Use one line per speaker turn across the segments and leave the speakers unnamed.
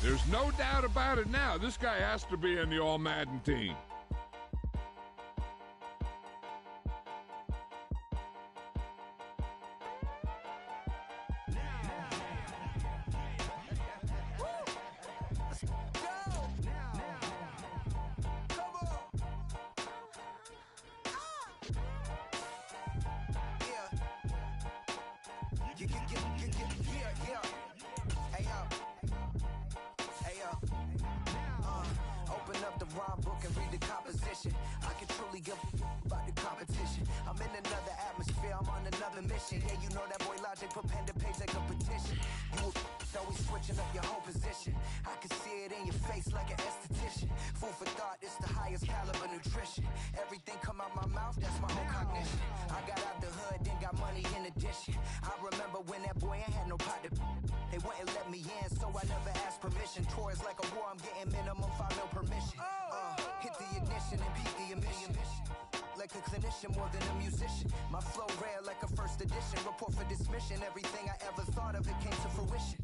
There's no doubt about it now. This guy has to be in the All-Madden team.
Open up the rhyme book and read the composition. I can truly give about the competition. I'm in another atmosphere, I'm on another mission. Yeah, you know that boy Logic put pen to page like a petition. You always switching up your whole position. I can see it in your face like an esthetician. Food for thought, it's the highest caliber nutrition. Everything come out my mouth, that's my whole cognition. I got out the hood, then got money in addition. I remember when that boy ain't had no pot to. They wouldn't let me in, so I never asked permission. Tours like a war, I'm getting minimum 5 mil permission. Hit the ignition and beat the emission. Like a clinician more than a musician. My flow rare like a first edition. Report for dismission. Everything I ever thought of, it came to fruition.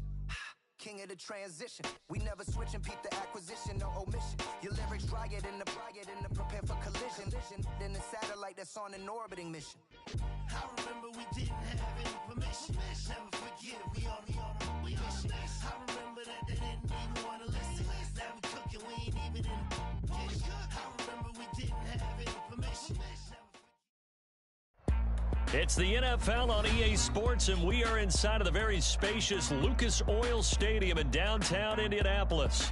King of the transition. We never switch and peep the acquisition, no omission. Your lyrics dry it in the prepare for collision. Then the satellite that's on an orbiting mission.
I remember we didn't have any permission. Never forget we on a mission. I remember that they didn't even want to listen. Now we cooking, we ain't even in the kitchen. I remember we didn't have any permission.
It's the NFL on EA Sports, and we are inside of the very spacious Lucas Oil Stadium in downtown Indianapolis.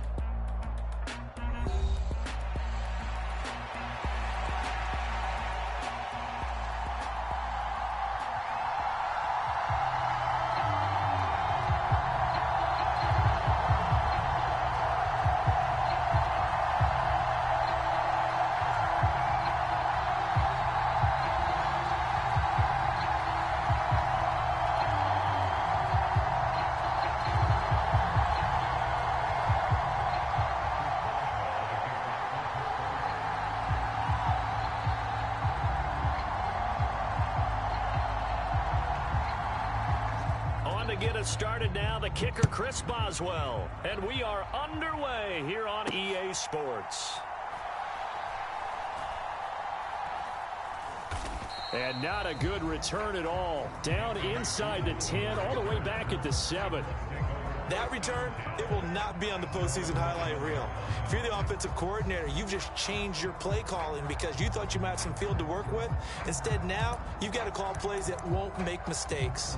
Get us started now, the kicker Chris Boswell, and we are underway here on EA Sports. And not a good return at all. Down inside the 10, all the way back at the 7.
That return, it will not be on the postseason highlight reel. If you're the offensive coordinator, you've just changed your play calling because you thought you might have some field to work with. Instead, now, you've got to call plays that won't make mistakes.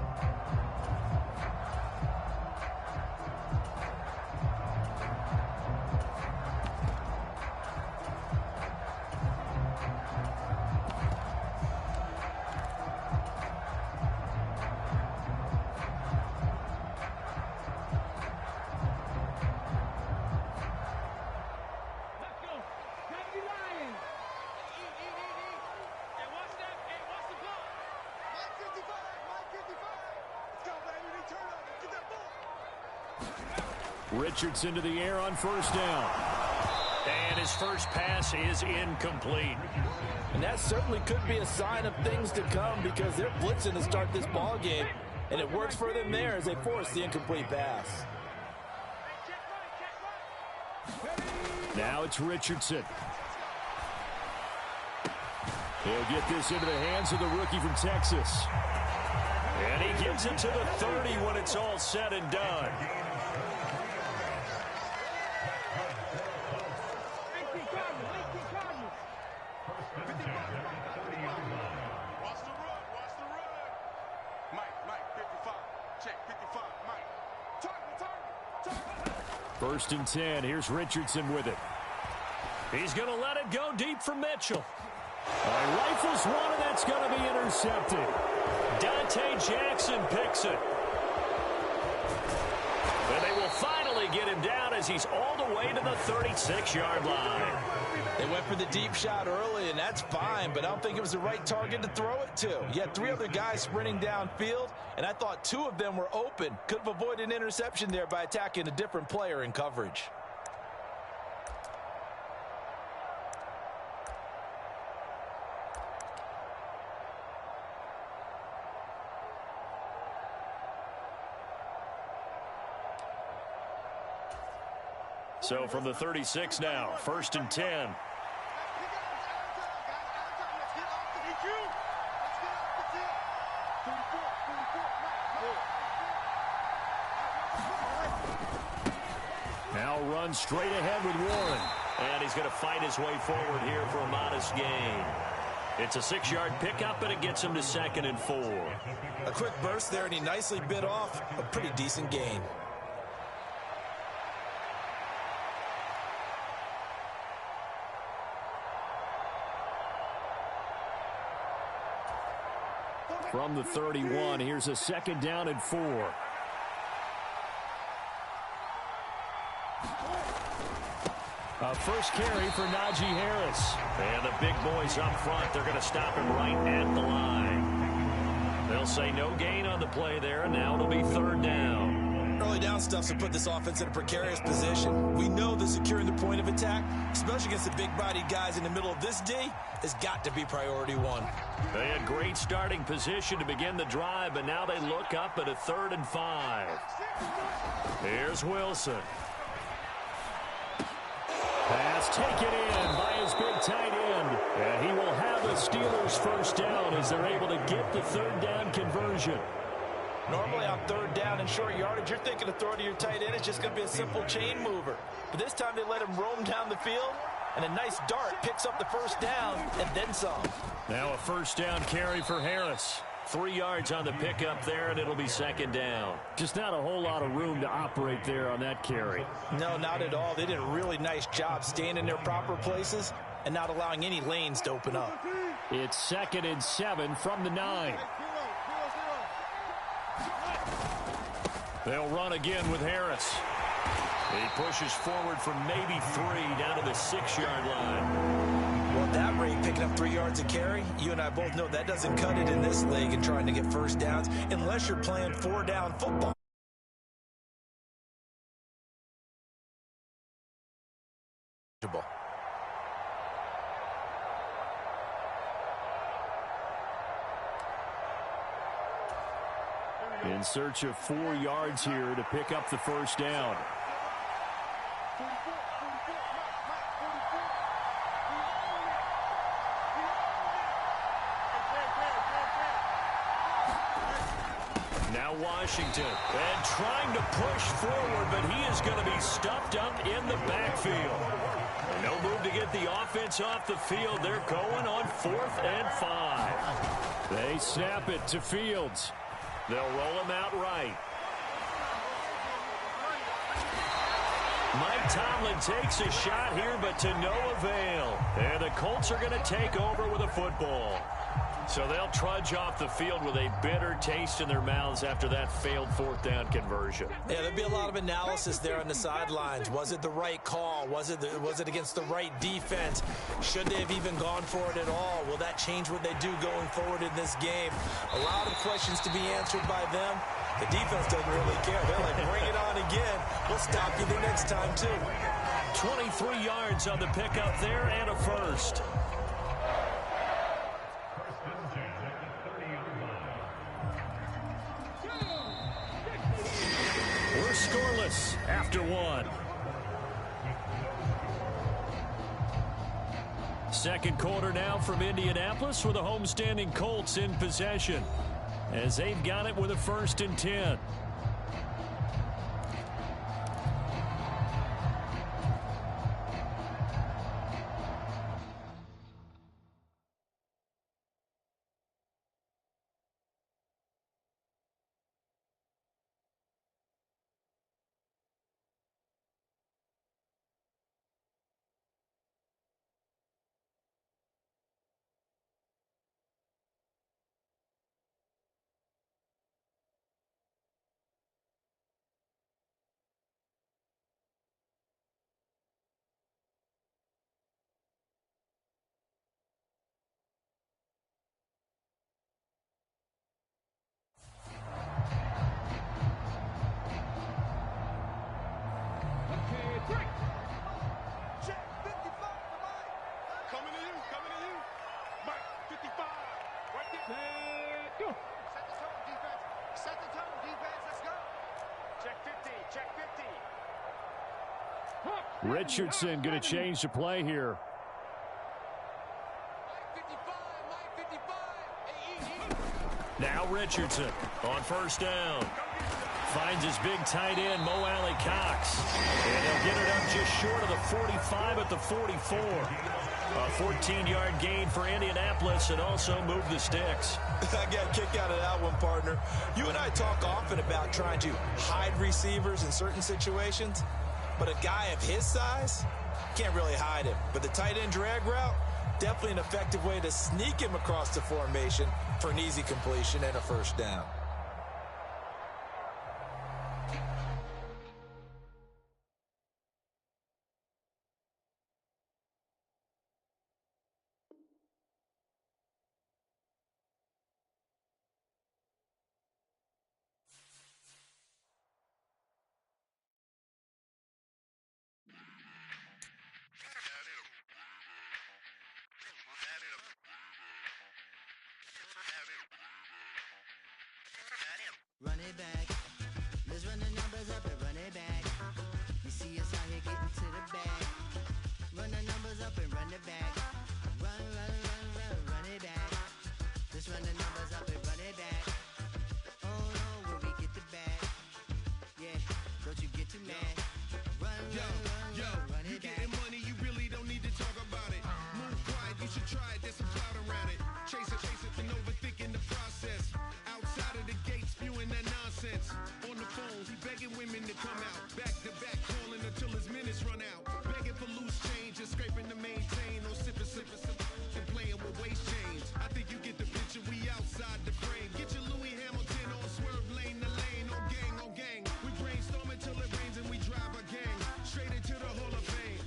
Richardson to the air on first down. And his first pass is incomplete.
And that certainly could be a sign of things to come because they're blitzing to start this ball game, and it works for them there as they force the incomplete pass.
Now it's Richardson. He'll get this into the hands of the rookie from Texas. And he gets it to the 30 when it's all said and done. First and 10. Here's Richardson with it. He's going to let it go deep for Mitchell. Rifles one, and that's going to be intercepted. Dante Jackson picks it. And they will finally get him down as he's all the way to the 36-yard line.
They went for the deep shot early, and that's fine, but I don't think it was the right target to throw it to. You had 3 other guys sprinting downfield, and I thought 2 of them were open. Could have avoided an interception there by attacking a different player in coverage.
So from the 36 now, 1st and 10. Now runs straight ahead with Warren. And he's going to fight his way forward here for a modest gain. It's a 6-yard pickup, and it gets him to 2nd and 4.
A quick burst there, and he nicely bit off a pretty decent gain.
From the 31, here's a 2nd down and 4. A first carry for Najee Harris. And the big boys up front, they're going to stop him right at the line. They'll say no gain on the play there, and now it'll be 3rd down.
Early down stuff to put this offense in a precarious position. We know that securing the point of attack, especially against the big-bodied guys in the middle of this D, has got to be priority 1.
They had great starting position to begin the drive, but now they look up at a 3rd and 5. Here's Wilson. Pass taken in by his big tight end. And he will have the Steelers' 1st down as they're able to get the 3rd down conversion.
Normally on 3rd down and short yardage, you're thinking of throwing to your tight end. It's just going to be a simple chain mover. But this time they let him roam down the field, and a nice dart picks up the 1st down and then some.
Now a 1st down carry for Harris. 3 yards on the pickup there, and it'll be 2nd down. Just not a whole lot of room to operate there on that carry.
No, not at all. They did a really nice job staying in their proper places and not allowing any lanes to open up.
It's 2nd and 7 from the 9. They'll run again with Harris. He pushes forward from maybe 3 down to the 6-yard line.
Well, at that rate, picking up 3 yards a carry, you and I both know that doesn't cut it in this league and trying to get 1st downs unless you're playing 4-down football.
In search of 4 yards here to pick up the 1st down. Now Washington, and trying to push forward, but he is going to be stuffed up in the backfield. No move to get the offense off the field. They're going on 4th and 5. They snap it to Fields. They'll roll him out right. Mike Tomlin takes a shot here, but to no avail. And the Colts are going to take over with a football. So they'll trudge off the field with a bitter taste in their mouths after that failed 4th down conversion.
Yeah, there'll be a lot of analysis there on the sidelines. Was it the right call? Was it against the right defense? Should they have even gone for it at all? Will that change what they do going forward in this game? A lot of questions to be answered by them. The defense doesn't really care. They're like, bring it on again. We'll stop you the next time, too.
23 yards on the pickup there and a 1st. We're scoreless after 1. 2nd quarter now from Indianapolis with the homestanding Colts in possession as they've got it with a 1st and 10. Richardson going to change the play here. Now Richardson on first down. Finds his big tight end, Mo Alley Cox. And he'll get it up just short of the 45 at the 44. A 14-yard gain for Indianapolis and also moved the sticks.
I got a kick out of that one, partner. You and I talk often about trying to hide receivers in certain situations, but a guy of his size can't really hide him. But the tight end drag route, definitely an effective way to sneak him across the formation for an easy completion and a first down.
Run it back. Let's run the numbers up and run it back. You see us out here getting to the bag. Run the numbers up and run it back. Run, run, run, run, run it back. Let's run the numbers up and run it back. Oh no, when we get the bag. Yeah, don't you get too mad. Run, run, run, run it back.
You getting money, you really don't need to talk about it. Move quiet, you should try it, there's some clout around it. Chase it, and overthinking the process. Outside of the gate, spewing that nonsense. On the phone, he begging women to come out. Back to back, calling until his minutes run out. Begging for loose change and scraping to maintain. No sipping, and playing with waist chains. I think you get the picture, we outside the frame. Get your Louis Hamilton on swerve lane to lane. On gang, on gang. We brainstorm until it rains and we drive our gang straight into the Hall of Fame.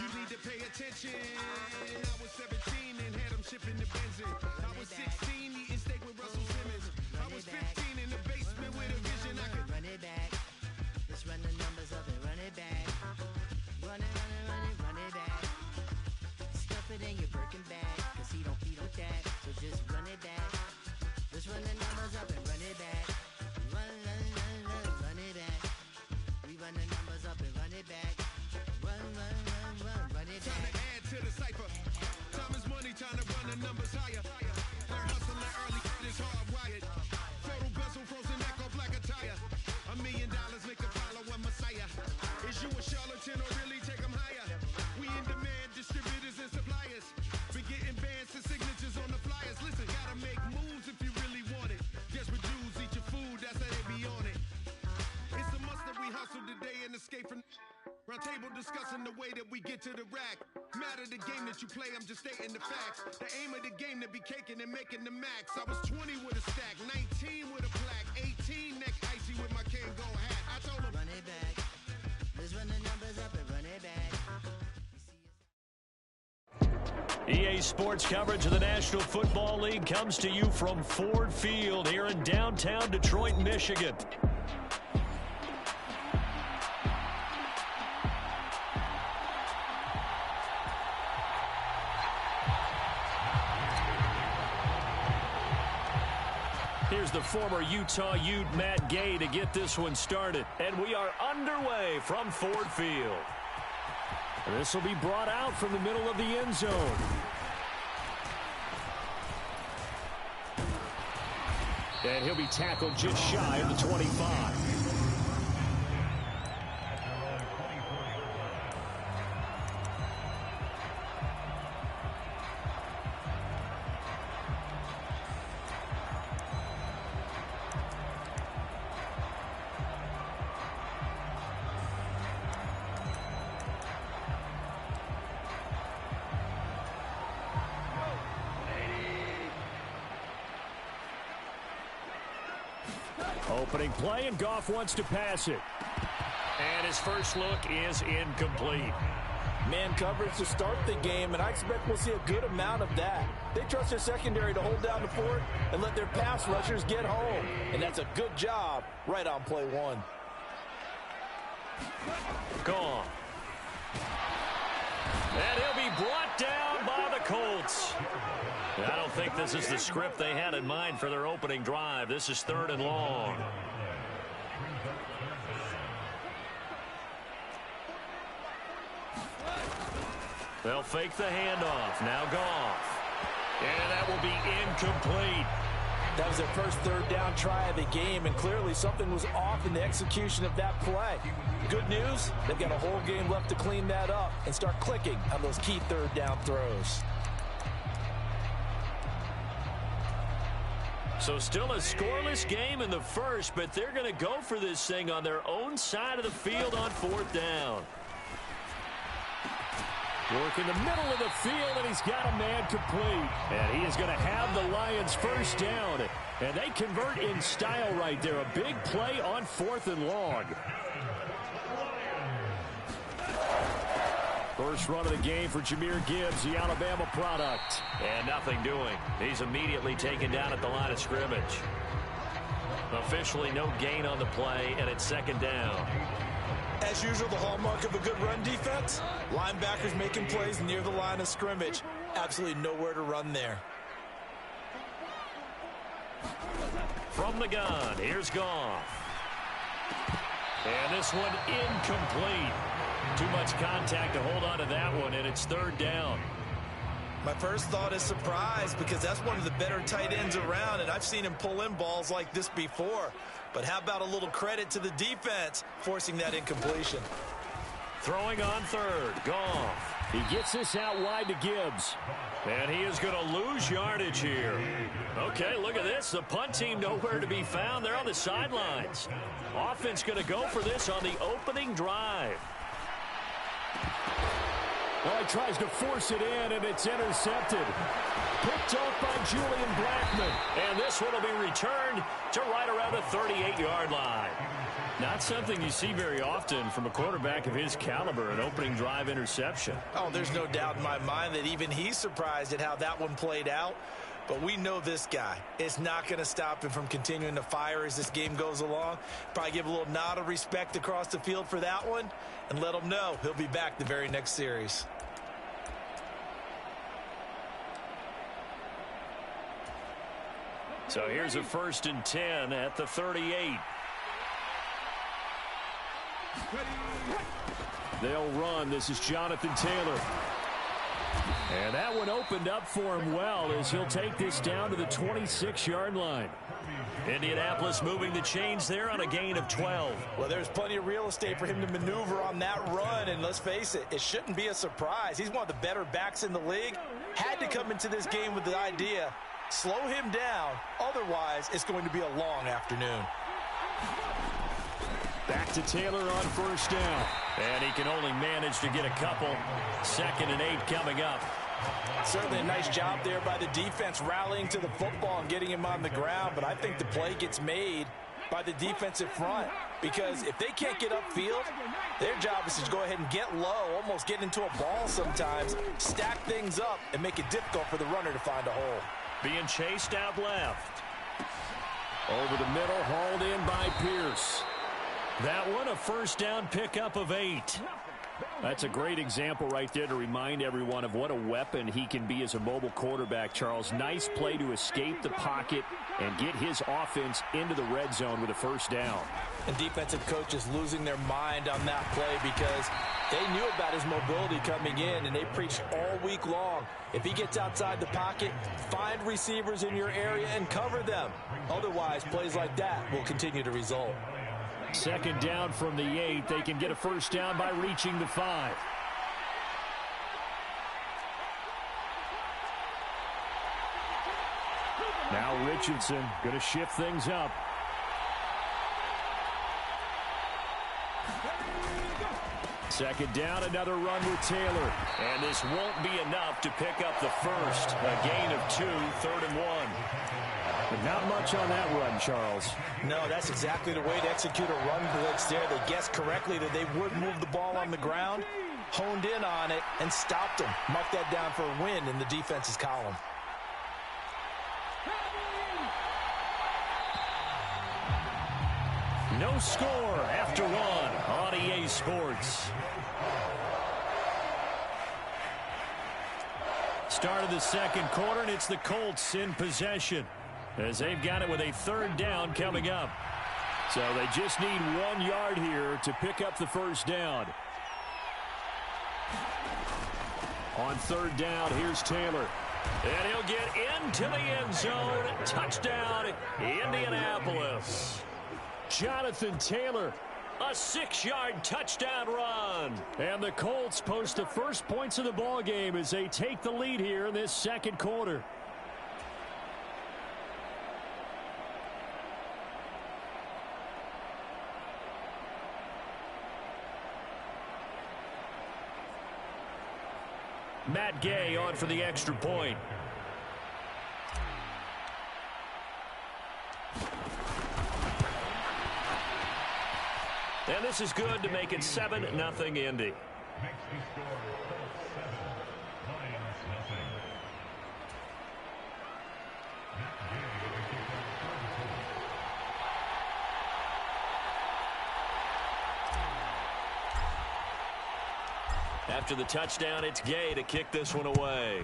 You need to pay attention. I was 17 and had them shipping the benzine. I was 16 eating steak with Russell Simmons. I was 15 in the basement with a vision. I could
run it back. Let's run the numbers up and run it back. Run it, run it, run it, run it back. Stuff it in your Birkin bag, cause he don't feed with that. So just run it back. Let's run the numbers up and run it back. Run, run, run, run, run it back. We run the numbers up and run it back. Run, run, run, run, run it
time
back.
to add to the cipher. Time is money, time to run the numbers higher. Learn hustling early, it's hardwired. Total bezel, frozen neck off like a tire. $1 million make a follower Messiah. Is you a charlatan or really take them higher? We in demand, distributors and suppliers. Been getting bands and signatures on the flyers. Listen, gotta make moves if you really want it. Desperate Jews eat your food, that's how they be on it. It's a must that we hustle today and escape from round table discussing the way that we get to the rack. Matter the game that you play, I'm just stating the facts. The aim of the game to be caking and making the max. I was 20 with a stack, 19 with a plaque, 18 neck icy with my Kango hat. I told him,
Run it back. Let's run the numbers up and run it back.
EA Sports coverage of the National Football League comes to you from Ford Field here in downtown Detroit, Michigan. Here's the former Utah Ute Matt Gay to get this one started. And we are underway from Ford Field. This will be brought out from the middle of the end zone. And he'll be tackled just shy of the 25. Opening play, and Goff wants to pass it. And his first look is incomplete.
Man coverage to start the game, and I expect we'll see a good amount of that. They trust their secondary to hold down the fort and let their pass rushers get home. And that's a good job right on play one.
Gone. And he'll be brought down by the Colts. I don't think this is the script they had in mind for their opening drive. This is 3rd and long. They'll fake the handoff. Now Goff. And that will be incomplete.
That was their first third down try of the game, and clearly something was off in the execution of that play. Good news, they've got a whole game left to clean that up and start clicking on those key third down throws.
So still a scoreless game in the first, but they're going to go for this thing on their own side of the field on fourth down. Work in the middle of the field, and he's got a man complete. And he is going to have the Lions first down. And they convert in style right there. A big play on fourth and long. First run of the game for Jahmyr Gibbs, the Alabama product. And nothing doing. He's immediately taken down at the line of scrimmage. Officially no gain on the play, and it's second down.
As usual, the hallmark of a good run defense, linebackers making plays near the line of scrimmage. Absolutely nowhere to run there.
From the gun, here's Goff. And this one incomplete. Too much contact to hold on to that one, and it's third down.
My first thought is surprise, because that's one of the better tight ends around, and I've seen him pull in balls like this before. But how about a little credit to the defense forcing that incompletion?
Throwing on third, Goff. He gets this out wide to Gibbs. And he is going to lose yardage here. Okay, look at this. The punt team nowhere to be found. They're on the sidelines. Offense going to go for this on the opening drive.
Well, he tries to force it in, and it's intercepted. Picked off by Julian Blackman.
And this one will be returned to right around the 38-yard line. Not something you see very often from a quarterback of his caliber, an opening drive interception.
Oh, there's no doubt in my mind that even he's surprised at how that one played out. But we know this guy. It's not going to stop him from continuing to fire as this game goes along. Probably give a little nod of respect across the field for that one and let him know he'll be back the very next series.
So here's a 1st and 10 at the 38.
They'll run. This is Jonathan Taylor. And that one opened up for him well as he'll take this down to the 26-yard line.
Indianapolis moving the chains there on a gain of 12.
Well, there's plenty of real estate for him to maneuver on that run, and let's face it, it shouldn't be a surprise. He's one of the better backs in the league. Had to come into this game with the idea, slow him down, otherwise it's going to be a long afternoon.
Back to Taylor on first down.
And he can only manage to get a couple. 2nd and 8 coming up.
Certainly a nice job there by the defense rallying to the football and getting him on the ground, but I think the play gets made by the defensive front, because if they can't get upfield, their job is to go ahead and get low, almost get into a ball sometimes, stack things up, and make it difficult for the runner to find a hole.
Being chased out left.
Over the middle, hauled in by Pierce.
That one a first down pickup of 8.
That's a great example right there to remind everyone of what a weapon he can be as a mobile quarterback, Charles. Nice play to escape the pocket and get his offense into the red zone with a first down.
And defensive coaches losing their mind on that play because they knew about his mobility coming in, and they preached all week long. If he gets outside the pocket, find receivers in your area and cover them. Otherwise, plays like that will continue to result.
2nd down from the 8. They can get a first down by reaching the 5. Now Richardson going to shift things up. Second down, another run with Taylor.
And this won't be enough to pick up the first. A gain of 2, 3rd and 1.
But not much on that run, Charles.
No, that's exactly the way to execute a run blitz there. They guessed correctly that they would move the ball on the ground, honed in on it, and stopped him. Marked that down for a win in the defense's column.
No score after 1 on EA Sports. Start of the 2nd quarter, and it's the Colts in possession, as they've got it with a 3rd down coming up.
So they just need 1 yard here to pick up the first down. On third down, here's Taylor. And he'll get into the end zone. Touchdown, Indianapolis. Jonathan Taylor, a 6-yard touchdown run. And the Colts post the first points of the ball game as they take the lead here in this second quarter. Matt Gay on for the extra point. And this is good to make it 7-0 Indy. After the touchdown, it's Gay to kick this one away.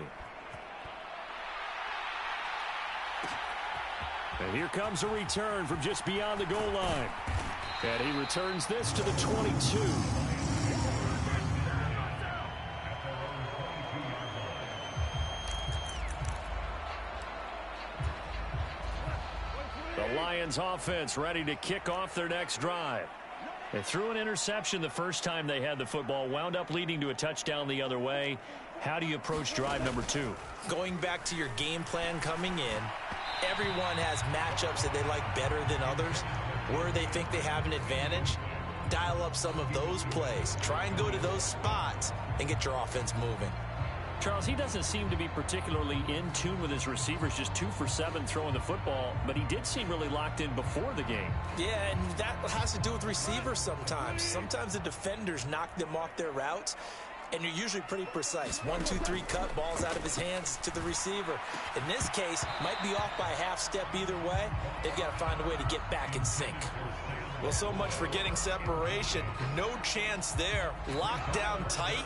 And here comes a return from just beyond the goal line. And he returns this to the 22. The Lions offense ready to kick off their next drive. They threw an interception the first time they had the football, wound up leading to a touchdown the other way. How do you approach drive number 2?
Going back to your game plan coming in, everyone has matchups that they like better than others. Where they think they have an advantage, dial up some of those plays. Try and go to those spots and get your offense moving.
Charles, he doesn't seem to be particularly in tune with his receivers, just 2 for 7 throwing the football, but he did seem really locked in before the game. Yeah,
and that has to do with receivers sometimes. Sometimes the defenders knock them off their routes, and you're usually pretty precise. 1, 2, 3 cut, balls out of his hands to the receiver. In this case, might be off by a half step either way. They've got to find a way to get back in sync.
Well, so much for getting separation. No chance there. Locked down tight,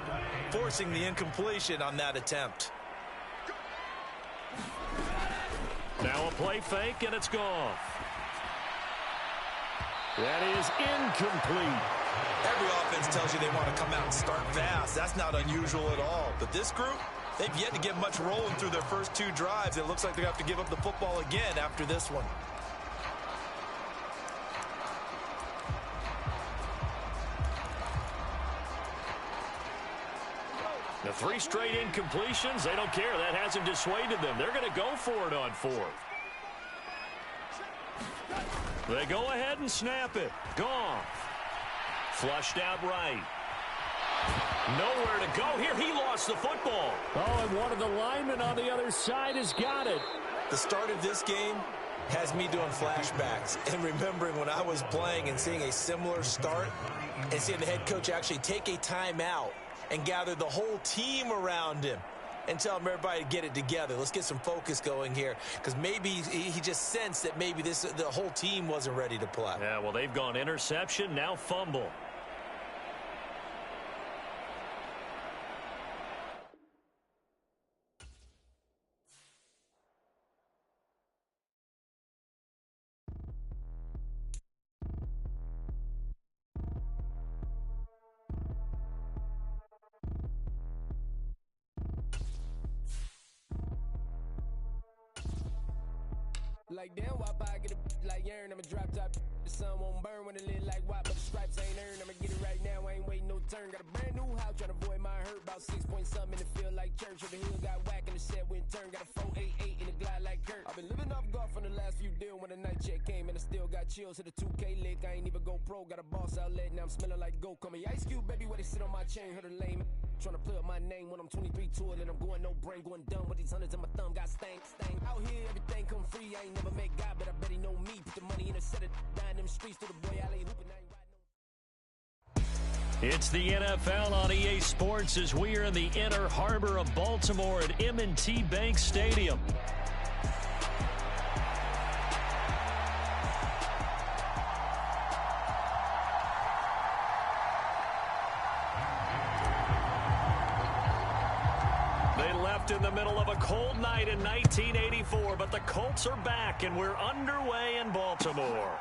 forcing the incompletion on that attempt.
Now a play fake, and it's gone. That is incomplete.
Every offense tells you they want to come out and start fast. That's not unusual at all. But this group, they've yet to get much rolling through their first 2 drives. It looks like they have to give up the football again after this one.
The 3 straight incompletions, they don't care. That hasn't dissuaded them. They're going to go for it on 4th. They go ahead and snap it. Gone. Flushed out right. Nowhere to go here. He lost the football. Oh, and one of the linemen on the other side has got it.
The start of this game has me doing flashbacks and remembering when I was playing and seeing a similar start and seeing the head coach actually take a timeout and gather the whole team around him and tell him everybody to get it together. Let's get some focus going here, because maybe he just sensed that maybe the whole team wasn't ready to play.
Yeah, well, they've gone interception, now fumble.
Like damn, why I get a like urn? I'ma drop top. The sun won't burn when it lit like why, but the stripes ain't earned. I'ma get it right now. I ain't waiting no turn. Got a brand new house, trying to avoid my hurt. About 6 point something in the field like church. Over here got whack in the set when turn. Got a 488 in the glide like Kurt. I've been living off golf from the last few deals. When the night check came and I still got chills. Hit a 2K lick. I ain't even go pro. Got a boss outlet now I'm smelling like gold. Call me Ice Cube, baby. Where they sit on my chain. Heard a lame. Trying to play up my name when I'm 23 to it, and I'm going no brain, going dumb with these hundreds in my thumb. Got stank. Out here, everything come free. I ain't never met God, but I bet he know me. Put the money in a set it down them streets to the boy alley hooping. I ain't riding no.
It's the NFL on EA Sports as we are in the inner harbor of Baltimore at M&T Bank Stadium. In the middle of a cold night in 1984, but the Colts are back and we're underway in Baltimore.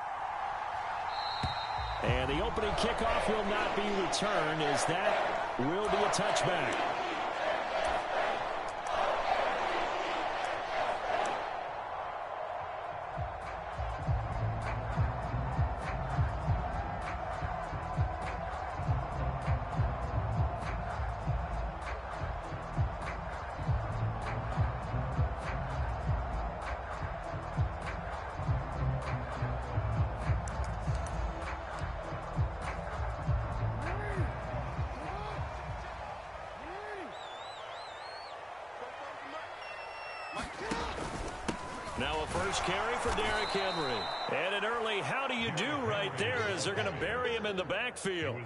And the opening kickoff will not be returned, as that will be a touchback.
Now a first carry for Derrick Henry. And an early how do you do right there as they're going to bury him in the backfield.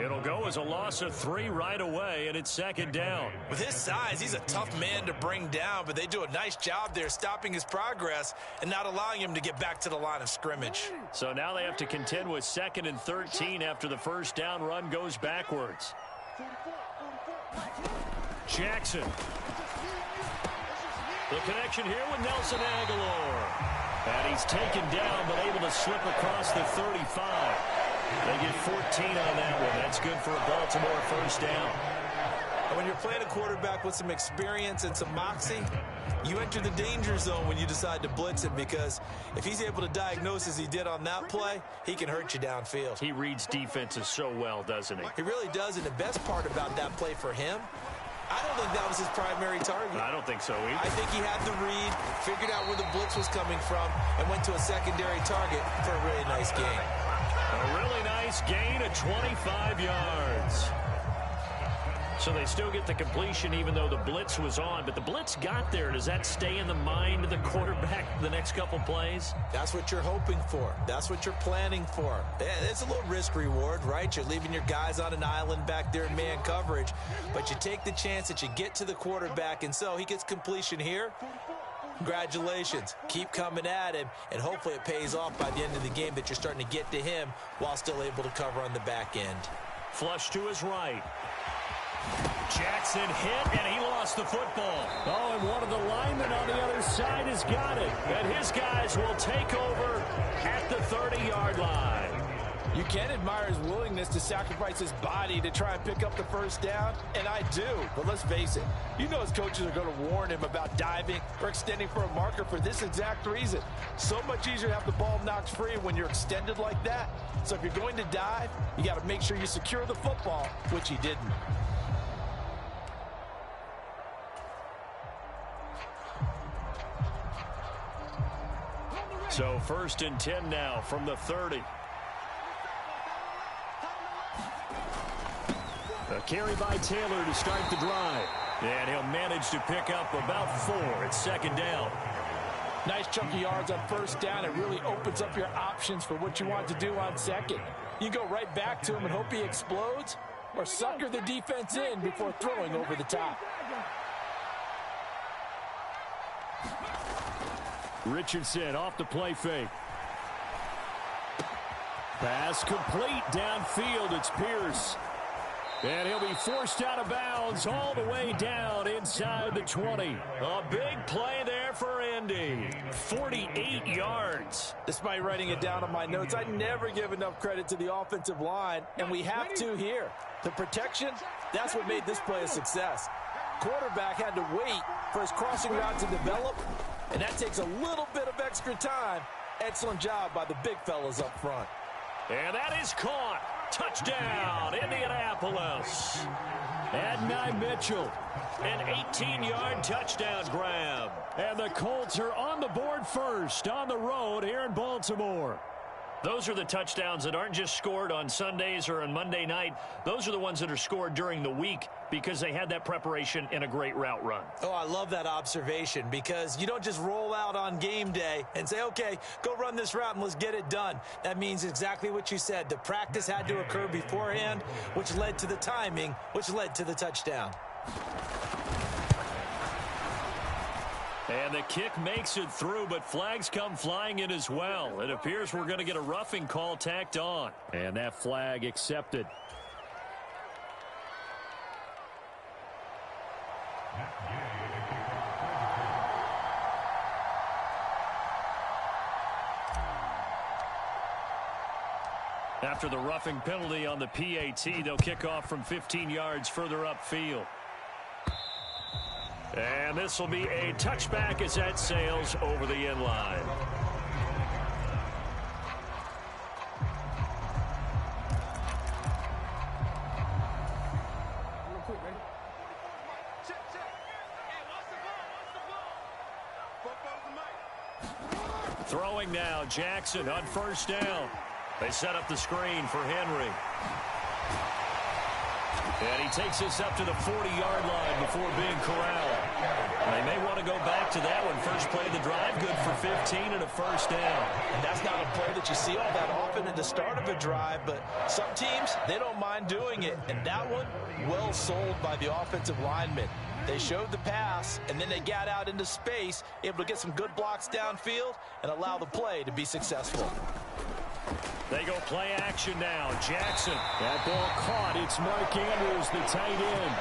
It'll go as a loss of 3 right away, and it's second down.
With his size, he's a tough man to bring down, but they do a nice job there stopping his progress and not allowing him to get back to the line of scrimmage.
So now they have to contend with 2nd and 13 after the first down run goes backwards. Jackson. The connection here with Nelson Aguilar. And he's taken down, but able to slip across the 35. They get 14 on that one. That's good for a Baltimore first down.
And when you're playing a quarterback with some experience and some moxie, you enter the danger zone when you decide to blitz him, because if he's able to diagnose as he did on that play, he can hurt you downfield.
He reads defenses so well, doesn't he?
He really does, and the best part about that play for him, I don't think that was his primary target.
I don't think so either.
I think he had the read, figured out where the blitz was coming from, and went to a secondary target for a really nice gain.
A really nice gain of 25 yards. So they still get the completion even though the blitz was on. But the blitz got there. Does that stay in the mind of the quarterback the next couple plays?
That's what you're hoping for. That's what you're planning for. It's a little risk reward, right? You're leaving your guys on an island back there in man coverage. But you take the chance that you get to the quarterback, and so he gets completion here. Congratulations. Keep coming at him, and hopefully it pays off by the end of the game that you're starting to get to him while still able to cover on the back end.
Flush to his right. Jackson hit, and he lost the football. Oh, and one of the linemen on the other side has got it. And his guys will take over at the 30-yard line.
You can admire his willingness to sacrifice his body to try and pick up the first down, and I do. But let's face it, you know his coaches are going to warn him about diving or extending for a marker for this exact reason. So much easier to have the ball knocked free when you're extended like that. So if you're going to dive, you got to make sure you secure the football, which he didn't.
So 1st and 10 now from the 30. A carry by Taylor to start the drive. And he'll manage to pick up about 4 at second down.
Nice chunk of yards on first down. It really opens up your options for what you want to do on second. You go right back to him and hope he explodes, or sucker the defense in before throwing over the top.
Richardson off the play fake. Pass complete downfield. It's Pierce. And he'll be forced out of bounds all the way down inside the 20. A big play there for Indy. 48 yards.
Despite writing it down on my notes, I never give enough credit to the offensive line, and we have to here. The protection, that's what made this play a success. Quarterback had to wait for his crossing route to develop, and that takes a little bit of extra time. Excellent job by the big fellas up front.
And that is caught. Touchdown, Indianapolis. Adonai Mitchell, an 18-yard touchdown grab. And the Colts are on the board first on the road here in Baltimore. Those are the touchdowns that aren't just scored on Sundays or on Monday night. Those are the ones that are scored during the week because they had that preparation in a great route run.
Oh, I love that observation, because you don't just roll out on game day and say, okay, go run this route and let's get it done. That means exactly what you said. The practice had to occur beforehand, which led to the timing, which led to the touchdown.
And the kick makes it through, but flags come flying in as well. It appears we're going to get a roughing call tacked on. And that flag accepted. After the roughing penalty on the PAT, they'll kick off from 15 yards further upfield. And this will be a touchback as that sails over the end line. Throwing now, Jackson on first down. They set up the screen for Henry. And he takes this up to the 40-yard line before being corralled. They may want to go back to that one. First play of the drive, good for 15 and a first down.
And that's not a play that you see all that often at the start of a drive, but some teams, they don't mind doing it. And that one, well sold by the offensive lineman. They showed the pass, and then they got out into space, able to get some good blocks downfield and allow the play to be successful.
They go play action now. Jackson. That ball caught. It's Mark Andrews, the tight end.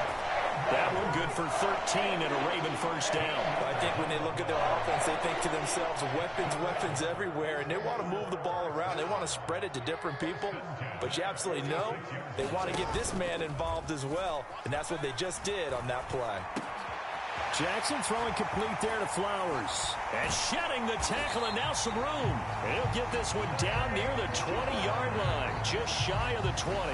That one good for 13 and a Raven first down.
I think when they look at their offense, they think to themselves, weapons everywhere, and they want to move the ball around. They want to spread it to different people, but you absolutely know they want to get this man involved as well, and that's what they just did on that play.
Jackson throwing complete there to Flowers. And shedding the tackle, and now some room. And he'll get this one down near the 20-yard line, just shy of the 20.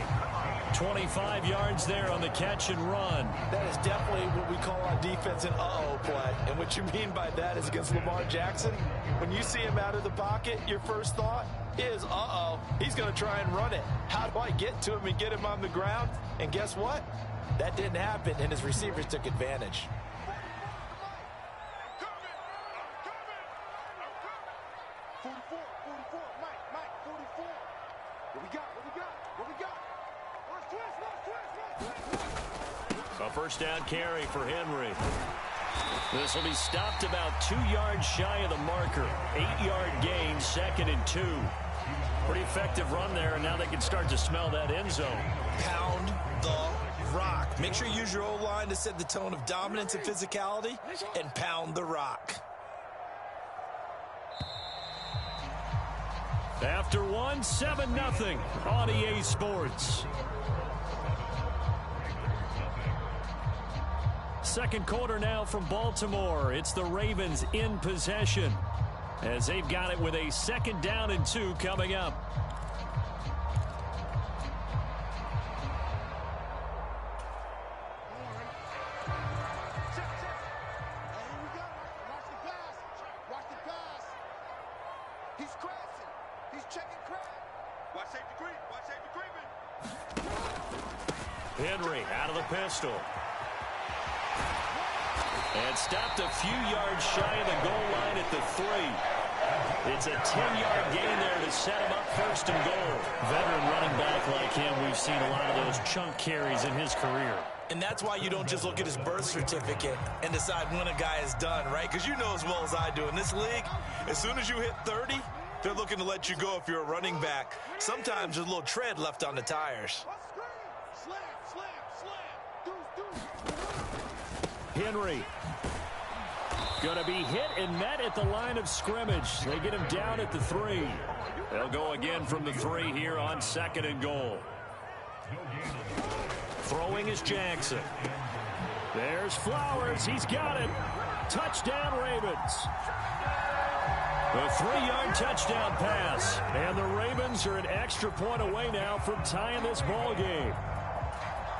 25 yards there on the catch and run.
That is definitely what we call on defense an uh-oh play. And what you mean by that is against Lamar Jackson, when you see him out of the pocket, your first thought is, uh-oh, he's going to try and run it. How do I get to him and get him on the ground? And guess what? That didn't happen, and his receivers took advantage.
A first down carry for Henry. This will be stopped about 2 yards shy of the marker. 8-yard gain, 2nd and 2. Pretty effective run there, and now they can start to smell that end zone.
Pound the rock. Make sure you use your O-line to set the tone of dominance and physicality, and pound the rock.
After one, 7-0 on EA Sports. Second quarter now from Baltimore. It's the Ravens in possession as they've got it with a 2nd down and 2 coming up. Henry out of the pistol. And stopped a few yards shy of the goal line at the 3. It's a 10-yard gain there to set him up 1st and goal. Veteran running back like him, we've seen a lot of those chunk carries in his career.
And that's why you don't just look at his birth certificate and decide when a guy is done, right? Because you know as well as I do, in this league, as soon as you hit 30, they're looking to let you go if you're a running back. Sometimes there's a little tread left on the tires.
Henry going to be hit and met at the line of scrimmage. They get him down at the 3. They'll go again from the 3 here on 2nd and goal. Throwing is Jackson. There's Flowers. He's got it. Touchdown, Ravens. A 3-yard touchdown pass. And the Ravens are an extra point away now from tying this ball game.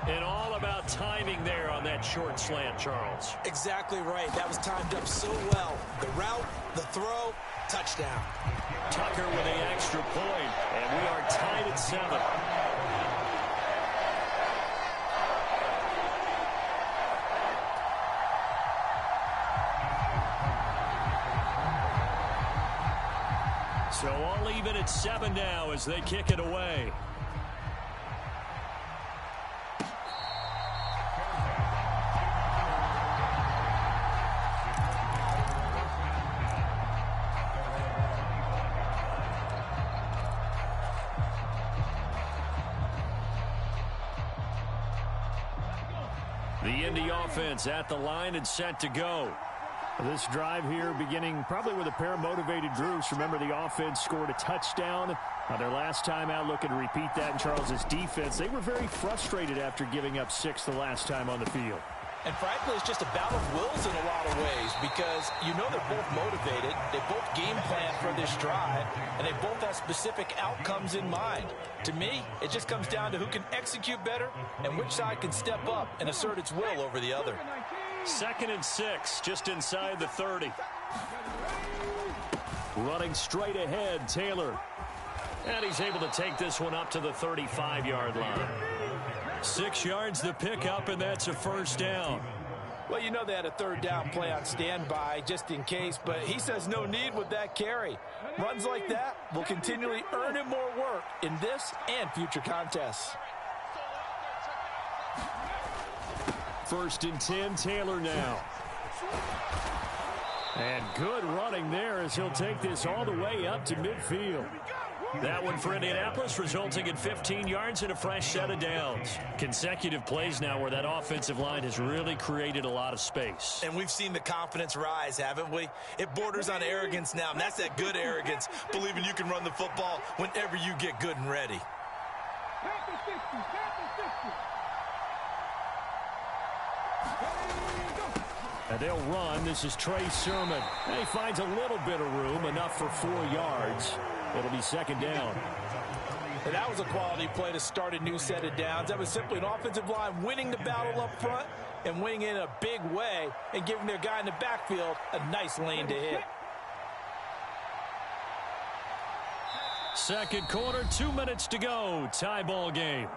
And all about timing there on that short slant, Charles.
Exactly right. That was timed up so well. The route, the throw, touchdown.
Tucker with the extra point, and we are tied at 7. So all even at 7 now as they kick it away. The Indy offense at the line and set to go. This drive here beginning probably with a pair of motivated groups. Remember, the offense scored a touchdown their last time out. Looking to repeat that in Charles's defense. They were very frustrated after giving up 6 the last time on the field.
And frankly, it's just a battle of wills in a lot of ways because you know they're both motivated. They both game plan for this drive, and they both have specific outcomes in mind. To me, it just comes down to who can execute better and which side can step up and assert its will over the other.
2nd and 6, just inside the 30. Running straight ahead, Taylor. And he's able to take this one up to the 35-yard line. 6 yards the pickup, and that's a first down.
Well, you know they had a third down play on standby just in case, but he says no need with that carry. Runs like that will continually earn him more work in this and future contests.
1st and 10, Taylor now. And good running there as he'll take this all the way up to midfield. That one for Indianapolis, resulting in 15 yards and a fresh set of downs. Consecutive plays now where that offensive line has really created a lot of space.
And we've seen the confidence rise, haven't we? It borders on arrogance now, and that's that good arrogance, believing you can run the football whenever you get good and ready.
And they'll run. This is Trey Sermon. And he finds a little bit of room, enough for 4 yards. It'll be 2nd down.
And that was a quality play to start a new set of downs. That was simply an offensive line winning the battle up front and winning in a big way and giving their guy in the backfield a nice lane to hit.
2nd quarter, 2 minutes to go. Tie ball game.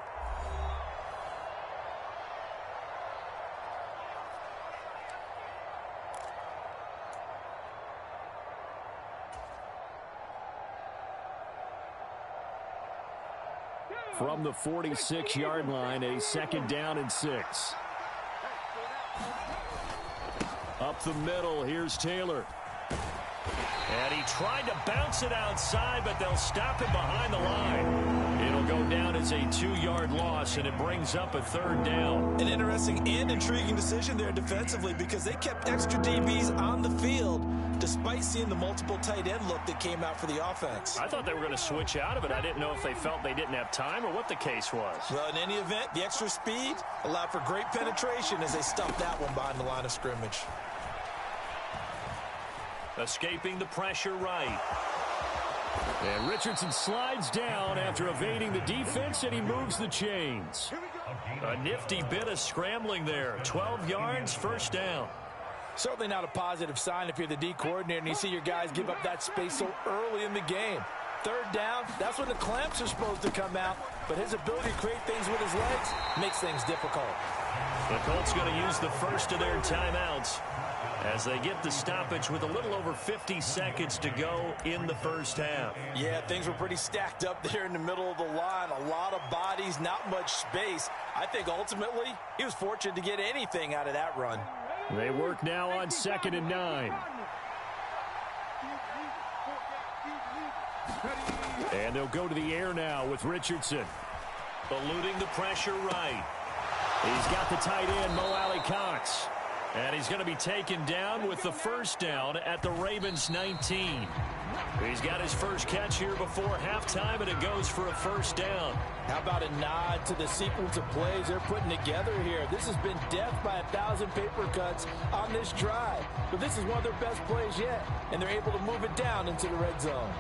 From the 46-yard line, a 2nd down and 6. Up the middle, here's Taylor. And he tried to bounce it outside, but they'll stop him behind the line. It'll go down as a 2-yard loss, and it brings up a 3rd down.
An interesting and intriguing decision there defensively because they kept extra DBs on the field despite seeing the multiple tight end look that came out for the offense.
I thought they were going to switch out of it. I didn't know if they felt they didn't have time or what the case was.
Well, in any event, the extra speed allowed for great penetration as they stuffed that one behind the line of scrimmage.
Escaping the pressure right. And Richardson slides down after evading the defense, and he moves the chains. A nifty bit of scrambling there. 12 yards, 1st down.
Certainly not a positive sign if you're the D coordinator and you see your guys give up that space so early in the game. 3rd down, that's when the clamps are supposed to come out, but his ability to create things with his legs makes things difficult.
The Colts going to use the first of their timeouts as they get the stoppage with a little over 50 seconds to go in the 1st half.
Yeah, things were pretty stacked up there in the middle of the line. A lot of bodies, not much space. I think ultimately he was fortunate to get anything out of that run.
They work now on 2nd and 9. And they'll go to the air now with Richardson. Eluding the pressure right. He's got the tight end, Mo Alley-Cox. And he's going to be taken down with the 1st down at the Ravens 19. He's got his first catch here before halftime, and it goes for a 1st down.
How about a nod to the sequence of plays they're putting together here? This has been death by 1,000 paper cuts on this drive. But this is one of their best plays yet, and they're able to move it down into the red zone.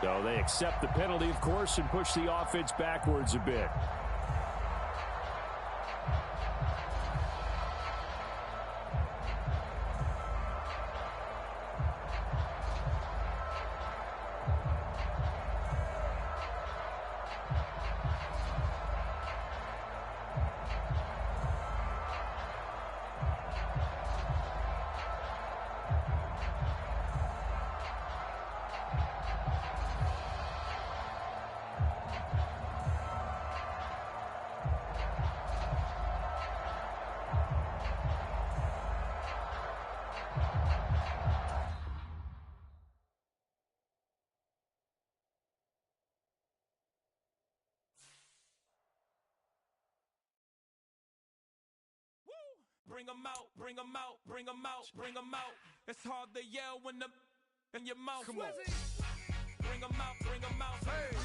So they accept the penalty, of course, and push the offense backwards a bit.
Bring them out, bring them out, bring them out, bring them out. It's hard to yell when the in your mouth. Come on. Bring them out, bring them out. Hey.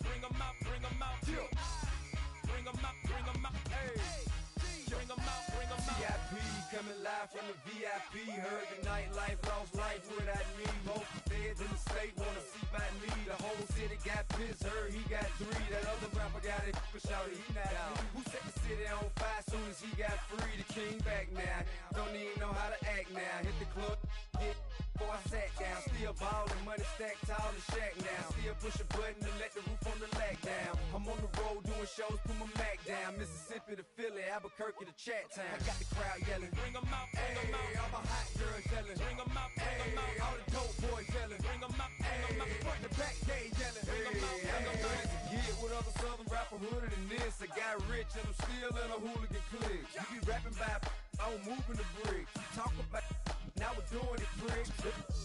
Bring them out, bring them out. Yeah. Bring them out, bring them out. Hey.
coming live from the VIP. Heard the nightlife, lost life without me. Most feds in the state wanna see by me. The whole city got pissed, heard he got 3. That other rapper got it, but shouted he not out. Who set the city on fire soon as he got free? The king back now, don't even know how to act now. Hit the club, hit before I sat down. Still ballin', money stacked tall and shack now. Still push a button to let the roof on the lag down. I'm on the road doing shows, put my Mac down. Mississippi to Philly, Albuquerque to Chat Town. I got the crowd yelling, bring 'em out, bring 'em out. All my hot girls yelling, bring 'em out, bring 'em out. All the dope boys yelling, bring 'em out, bring 'em out. Front to back, they yelling, bring 'em out, bring 'em out. Get with other southern rapper hooded than this. I got rich and I'm still in a hooligan clique. You be rapping by, I'm moving the bricks. Talk about, now we're doing it, prick.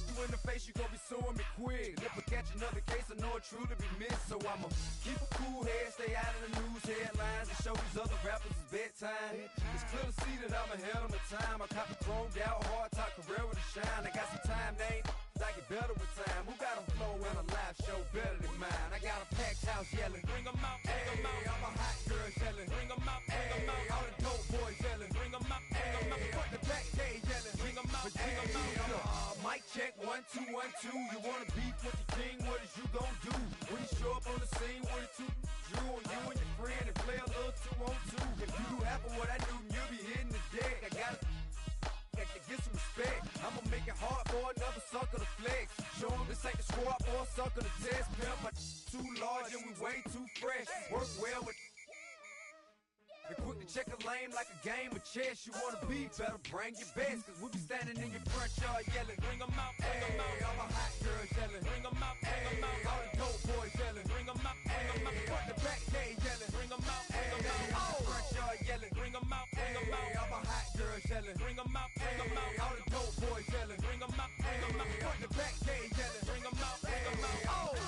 You in the face, you gon' be suing me quick. If I catch another case, I know it truly be missed. So I'ma keep a cool head, stay out of the news headlines, and show these other rappers it's bedtime. It's clear to see that I'm ahead of my time. I cop the chromed out, hard top career with a shine. I got some time, they ain't I get better with time. Who got a flow and a live show better than mine? I got a packed house yelling, bring 'em out, bring 'em out. All my hot girls yelling, bring 'em out, bring 'em out. All the dope boys yelling, bring 'em out, bring 'em out. Front the back, they yelling, bring 'em out, bring 'em out. Mic check, 1 2 1 2. You wanna beef with the king? What is you gon' do? When you show up on the scene with a 2 Drew on you and your friend and play a little 2 on 2. If you do half of what I do, you'll be hitting the deck. I gotta get some respect. I'ma make it hard for another sucker to flex. Show 'em this ain't the squad for a sucker to test. Pimp, but too large and we way too fresh. Work well with and quick to check a lane like a game of chess. You wanna be better, bring your best. Cause we be standing in your front yard yelling, bring 'em out, bring 'em out. All my hot girls yelling, bring 'em out, bring 'em out. All the dope boys yelling, bring 'em out, bring 'em out. Front the back, they yelling, bring 'em out, bring 'em out. All the front yard yelling, bring 'em out, bring 'em out. All my hot girls yelling, bring 'em out, bring 'em out. All the dope boys yelling, bring 'em out, bring 'em out. Front the back, they yelling, bring 'em out, bring 'em out. Oh.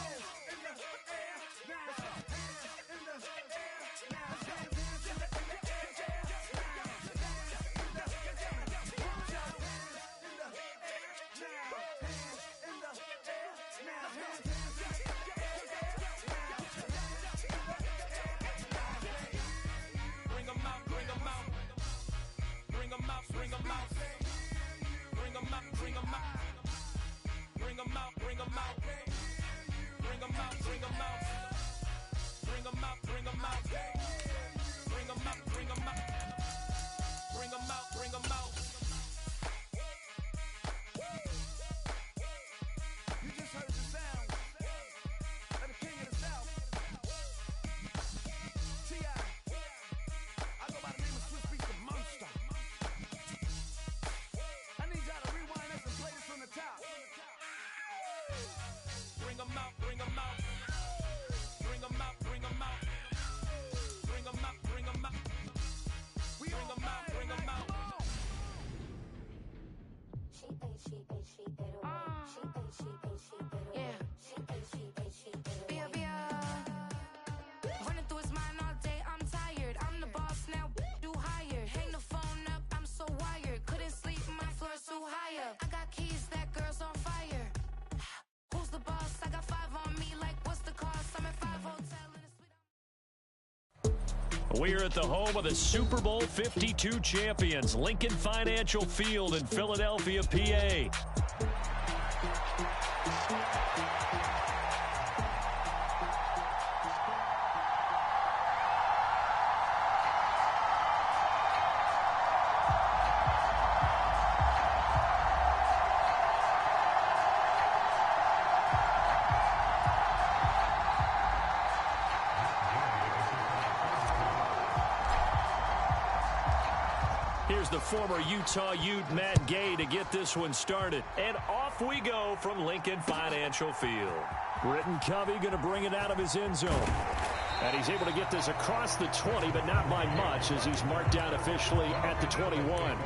We're at the home of the Super Bowl 52 champions, Lincoln Financial Field in Philadelphia, PA. Here's the former Utah Ute Matt Gay to get this one started. And off we go from Lincoln Financial Field. Britton Covey going to bring it out of his end zone. And he's able to get this across the 20, but not by much as he's marked down officially at the 21.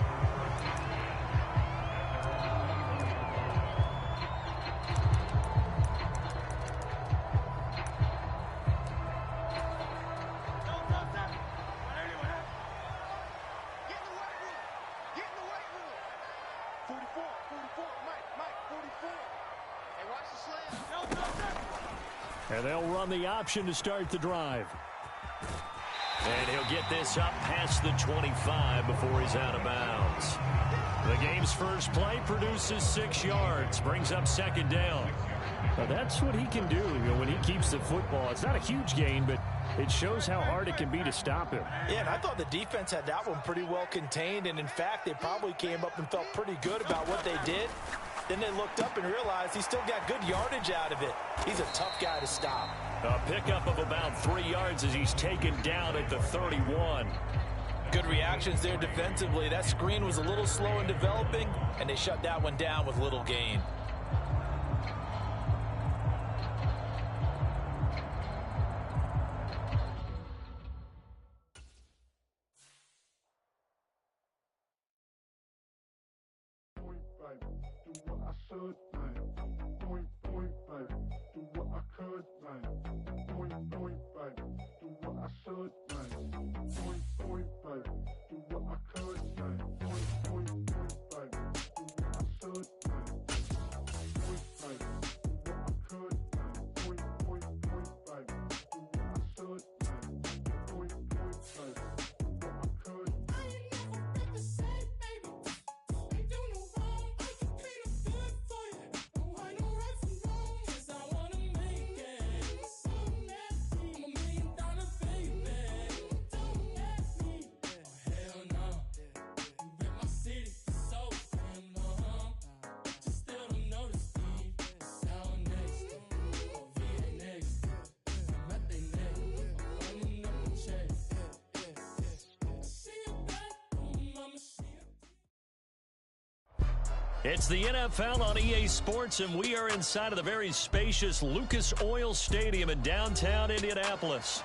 And they'll run the option to start the drive. And he'll get this up past the 25 before he's out of bounds. The game's first play produces 6 yards, brings up second down. Well, that's what he can do, when he keeps the football. It's not a huge gain, but it shows how hard it can be to stop him.
Yeah, and I thought the defense had that one pretty well contained, and in fact, they probably came up and felt pretty good about what they did. Then they looked up and realized he still got good yardage out of it. He's a tough guy to stop.
A pickup of about 3 yards as he's taken down at the 31.
Good reactions there defensively. That screen was a little slow in developing, and they shut that one down with little gain.
It's the NFL on EA Sports, and we are inside of the very spacious Lucas Oil Stadium in downtown Indianapolis.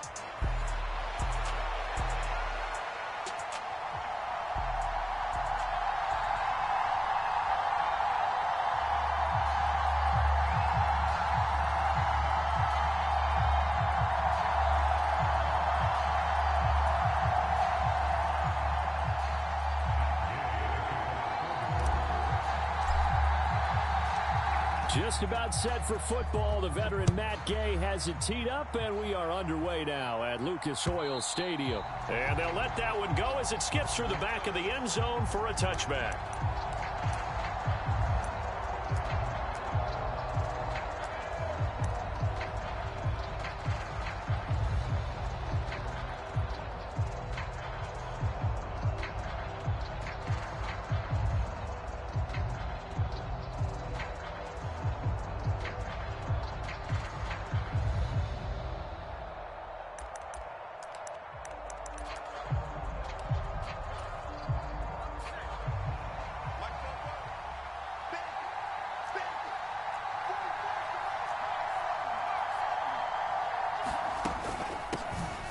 Just about set for football. The veteran Matt Gay has it teed up, and we are underway now at Lucas Oil Stadium. And they'll let that one go as it skips through the back of the end zone for a touchback.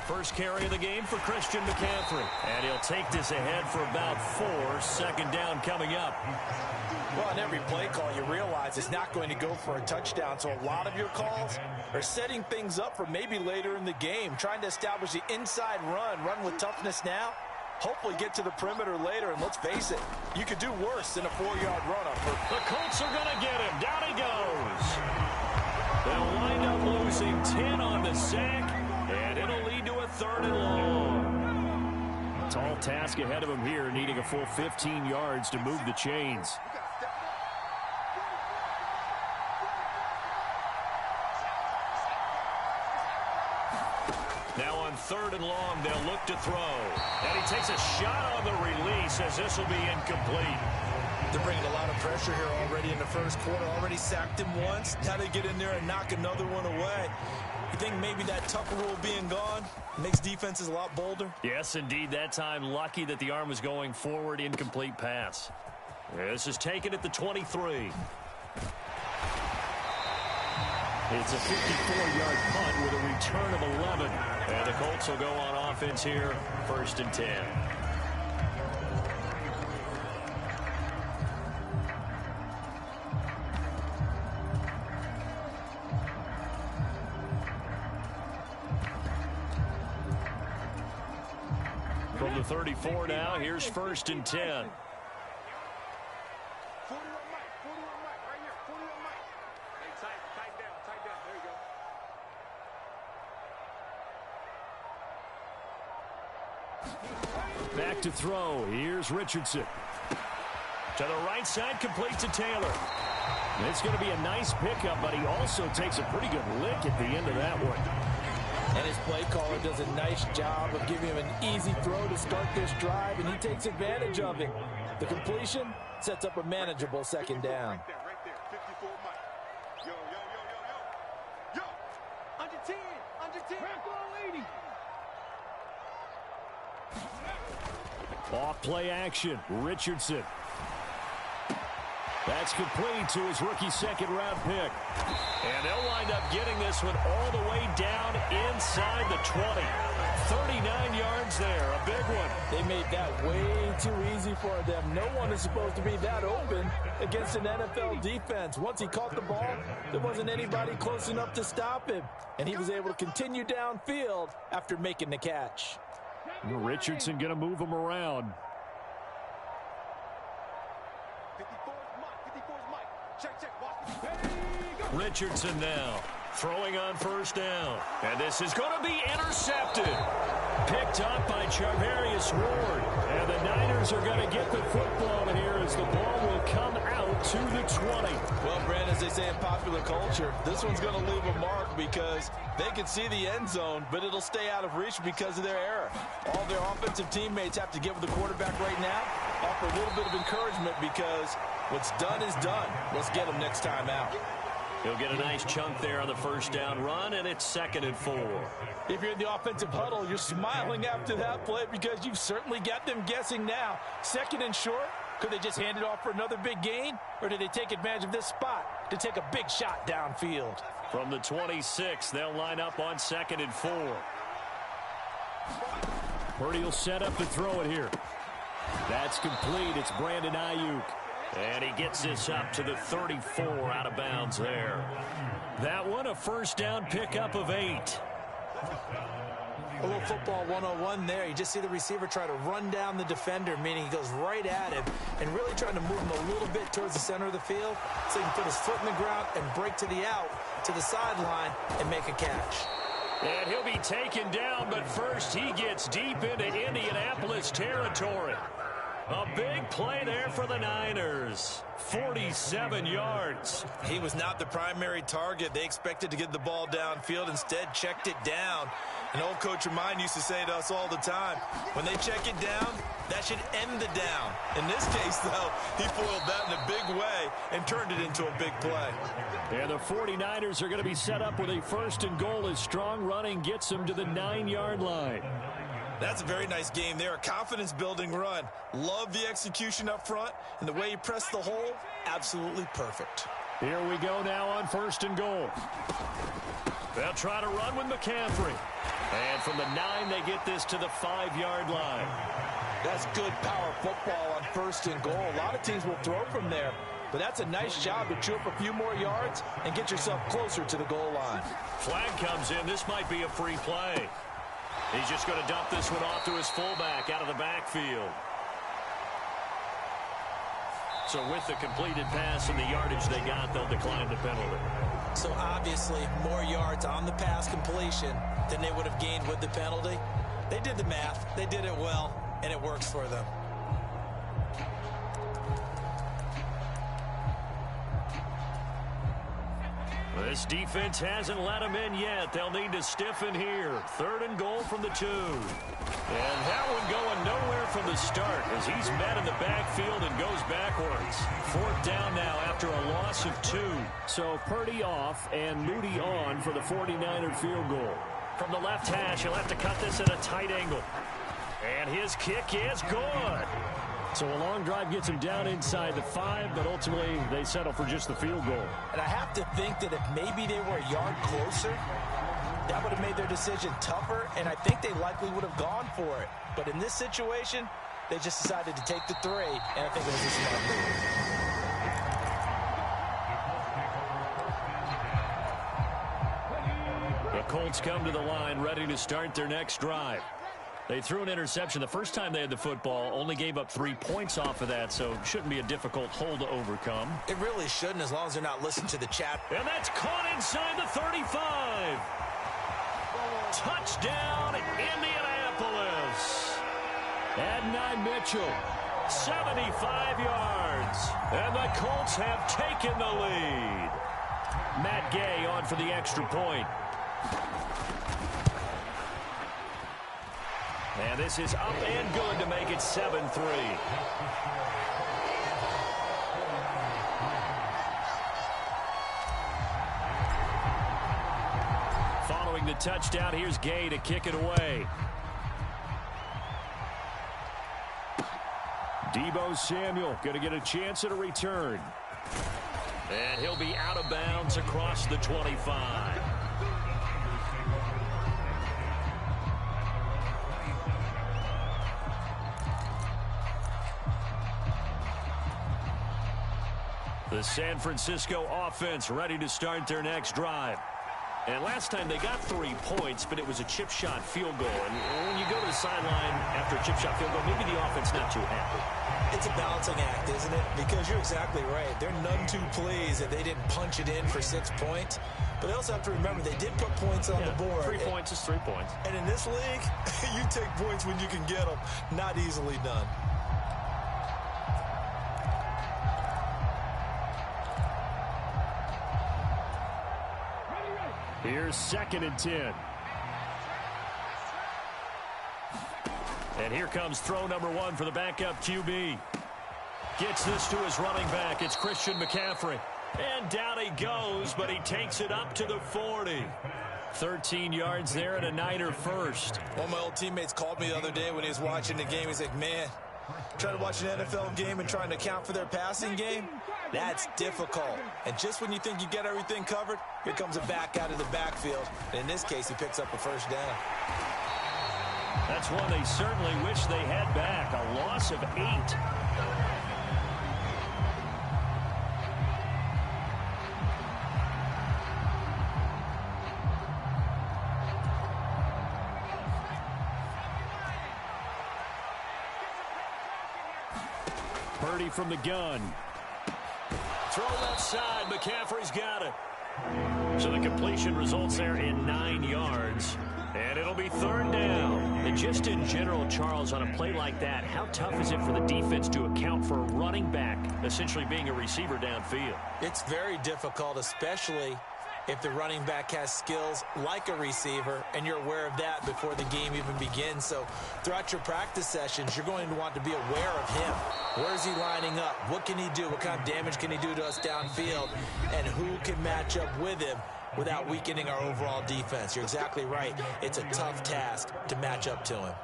First carry of the game for Christian McCaffrey. And he'll take this ahead for about 4. Second down coming up.
Well, on every play call, you realize it's not going to go for a touchdown. So a lot of your calls are setting things up for maybe later in the game, trying to establish the inside run with toughness now. Hopefully get to the perimeter later, and let's face it, you could do worse than a 4-yard run-up.
The Colts are going to get him. Down he goes. They'll wind up losing 10 on the sack, and it'll lead to a 3rd and long. Tall task ahead of him here, needing a full 15 yards to move the chains. Now on 3rd and long, they'll look to throw. And he takes a shot on the release as this will be incomplete.
They're bringing a lot of pressure here already in the first quarter. Already sacked him once. Now they get in there and knock another one away. You think maybe that Tucker rule being gone makes defenses a lot bolder?
Yes, indeed. That time, lucky that the arm was going forward. Incomplete pass. This is taken at the 23. It's a 54-yard punt with a return of 11. And the Colts will go on offense here, 1st and 10. From the 34 now, here's 1st and 10.
to throw. Here's Richardson. To the right side, complete to Taylor. It's going to be a nice pickup, but he also takes a pretty good lick at the end of that one.
And his play caller does a nice job of giving him an easy throw to start this drive, and he takes advantage of it. The completion sets up a manageable second down.
Right there, 54 Mike. Yo. Under 10.
Off play action. Richardson. That's complete to his rookie second-round pick. And they'll wind up getting this one all the way down inside the 20. 39 yards there, a big one.
They made that way too easy for them. No one is supposed to be that open against an NFL defense. Once he caught the ball, there wasn't anybody close enough to stop him. And he was able to continue downfield after making the catch.
Richardson going to move him around.
54's Mike. Check.
Richardson now throwing on first down. And this is going to be intercepted. Picked up by Charvarius Ward. And the Niners are going to get the football here as the ball will come out to the 20.
Well, Brand, as they say in popular culture, this one's going to leave a mark because they can see the end zone, but it'll stay out of reach because of their error. All their offensive teammates have to get with the quarterback right now, offer a little bit of encouragement because what's done is done. Let's get them next time out.
He'll get a nice chunk there on the first down run, and it's 2nd and 4.
If you're in the offensive huddle, you're smiling after that play because you've certainly got them guessing now. 2nd and short, could they just hand it off for another big gain? Or did they take advantage of this spot to take a big shot downfield?
From the 26, they'll line up on 2nd and 4. Purdy will set up to throw it here. That's complete. It's Brandon Ayuk. And he gets this up to the 34 out of bounds there. That one, a first down pickup of 8.
A little football 101 there. You just see the receiver try to run down the defender, meaning he goes right at him and really trying to move him a little bit towards the center of the field so he can put his foot in the ground and break to the out, to the sideline, and make a catch.
And he'll be taken down, but first he gets deep into Indianapolis territory. A big play there for the Niners. 47 yards.
He was not the primary target. They expected to get the ball downfield. Instead, checked it down. An old coach of mine used to say to us all the time, when they check it down, that should end the down. In this case, though, he foiled that in a big way and turned it into a big play.
And the 49ers are going to be set up with a 1st and goal as strong running gets them to the 9-yard line.
That's a very nice game there. A confidence-building run. Love the execution up front, and the way he pressed the hole, absolutely perfect.
Here we go now on 1st and goal. They'll try to run with McCaffrey. And from the 9, they get this to the 5-yard line.
That's good power football on 1st and goal. A lot of teams will throw from there, but that's a nice job to chew up a few more yards and get yourself closer to the goal line.
Flag comes in. This might be a free play. He's just going to dump this one off to his fullback out of the backfield. So with the completed pass and the yardage they got, they'll decline the penalty.
So obviously more yards on the pass completion than they would have gained with the penalty. They did the math. They did it well, and it works for them.
This defense hasn't let them in yet. They'll need to stiffen here. 3rd and goal from the 2. And that one going nowhere from the start as he's met in the backfield and goes backwards. 4th down now after a loss of 2. So Purdy off and Moody on for the 49er field goal. From the left hash, he'll have to cut this at a tight angle. And his kick is good. So a long drive gets him down inside the 5, but ultimately they settle for just the field goal.
And I have to think that if maybe they were a yard closer, that would have made their decision tougher, and I think they likely would have gone for it. But in this situation, they just decided to take the 3, and I think it was a smart
move. The Colts come to the line ready to start their next drive. They threw an interception the first time they had the football, only gave up 3 points off of that, so shouldn't be a difficult hole to overcome.
It really shouldn't, as long as they're not listening to the chat.
And that's caught inside the 35. Touchdown, Indianapolis.
And 9 Mitchell. 75 yards. And the Colts have taken the lead. Matt Gay on for the extra point. And this is up and good to make it 7-3. Following the touchdown, here's Gay to kick it away. Deebo Samuel going to get a chance at a return. And he'll be out of bounds across the 25. The San Francisco offense ready to start their next drive. And last time they got 3 points, but it was a chip shot field goal. And when you go to the sideline after a chip shot field goal, maybe the offense not too happy.
It's a balancing act, isn't it? Because you're exactly right. They're none too pleased that they didn't punch it in for 6 points. But they also have to remember they did put points on the board.
3 points is 3 points.
And in this league, you take points when you can get them. Not easily done.
Here's 2nd and 10. And here comes throw number 1 for the backup QB. Gets this to his running back. It's Christian McCaffrey. And down he goes, but he takes it up to the 40. 13 yards there and a Niner first.
One of my old teammates called me the other day when he was watching the game. He's like, man, trying to watch an NFL game and trying to account for their passing game, that's difficult. And just when you think you get everything covered, here comes a back out of the backfield. And in this case, he picks up a first down.
That's one they certainly wish they had back. A loss of 8. Purdy from the gun. Throw left side. McCaffrey's got it. So the completion results there in 9 yards. And it'll be 3rd down. And just in general, Charles, on a play like that, how tough is it for the defense to account for a running back essentially being a receiver downfield?
It's very difficult, especially if the running back has skills like a receiver, and you're aware of that before the game even begins. So throughout your practice sessions, you're going to want to be aware of him. Where is he lining up? What can he do? What kind of damage can he do to us downfield? And who can match up with him without weakening our overall defense? You're exactly right. It's a tough task to match up to him.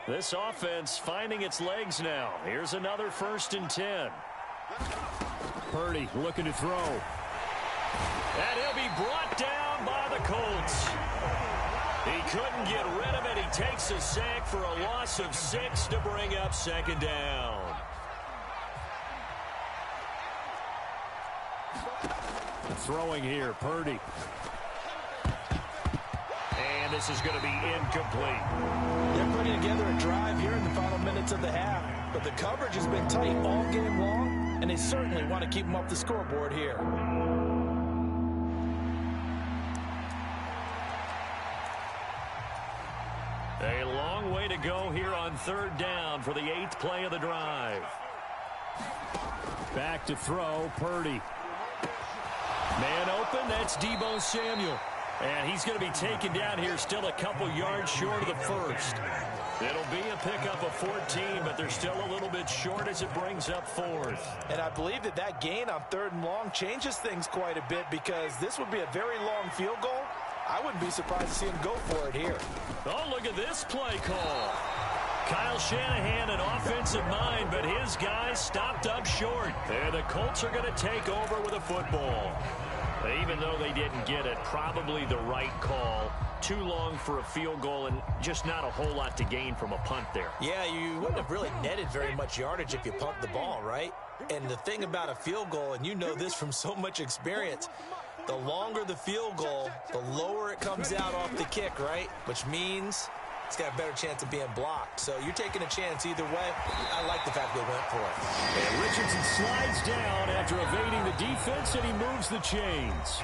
This offense finding its legs now. Here's another 1st and 10. Purdy looking to throw. And he'll be brought down by the Colts. He couldn't get rid of it. He takes a sack for a loss of 6 to bring up 2nd down. Throwing here, Purdy. And this is going to be incomplete.
They're putting together a drive here in the final minutes of the half, but the coverage has been tight all game long, and they certainly want to keep them up the scoreboard here.
A long way to go here on 3rd down for the 8th play of the drive. Back to throw, Purdy. Man open, that's Deebo Samuel. And he's going to be taken down here still a couple yards short of the 1st. It'll be a pickup of 14, but they're still a little bit short as it brings up 4th.
And I believe that gain on 3rd and long changes things quite a bit, because this would be a very long field goal. I wouldn't be surprised to see him go for it here.
Oh, look at this play call. Kyle Shanahan, an offensive mind, but his guys stopped up short. And the Colts are going to take over with a football. Even though they didn't get it, probably the right call. Too long for a field goal and just not a whole lot to gain from a punt there.
Yeah, you wouldn't have really netted very much yardage if you pumped the ball, right? And the thing about a field goal, and you know this from so much experience, the longer the field goal, the lower it comes out off the kick, right? Which means he's got a better chance of being blocked. So you're taking a chance either way. I like the fact they went for it.
And Richardson slides down after evading the defense, and he moves the chains.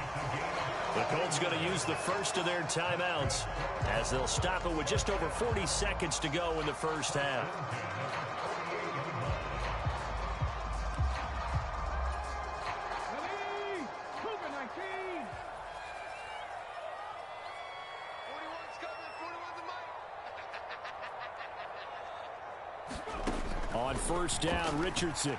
The Colts going to use the first of their timeouts as they'll stop it with just over 40 seconds to go in the first half. On first down, Richardson.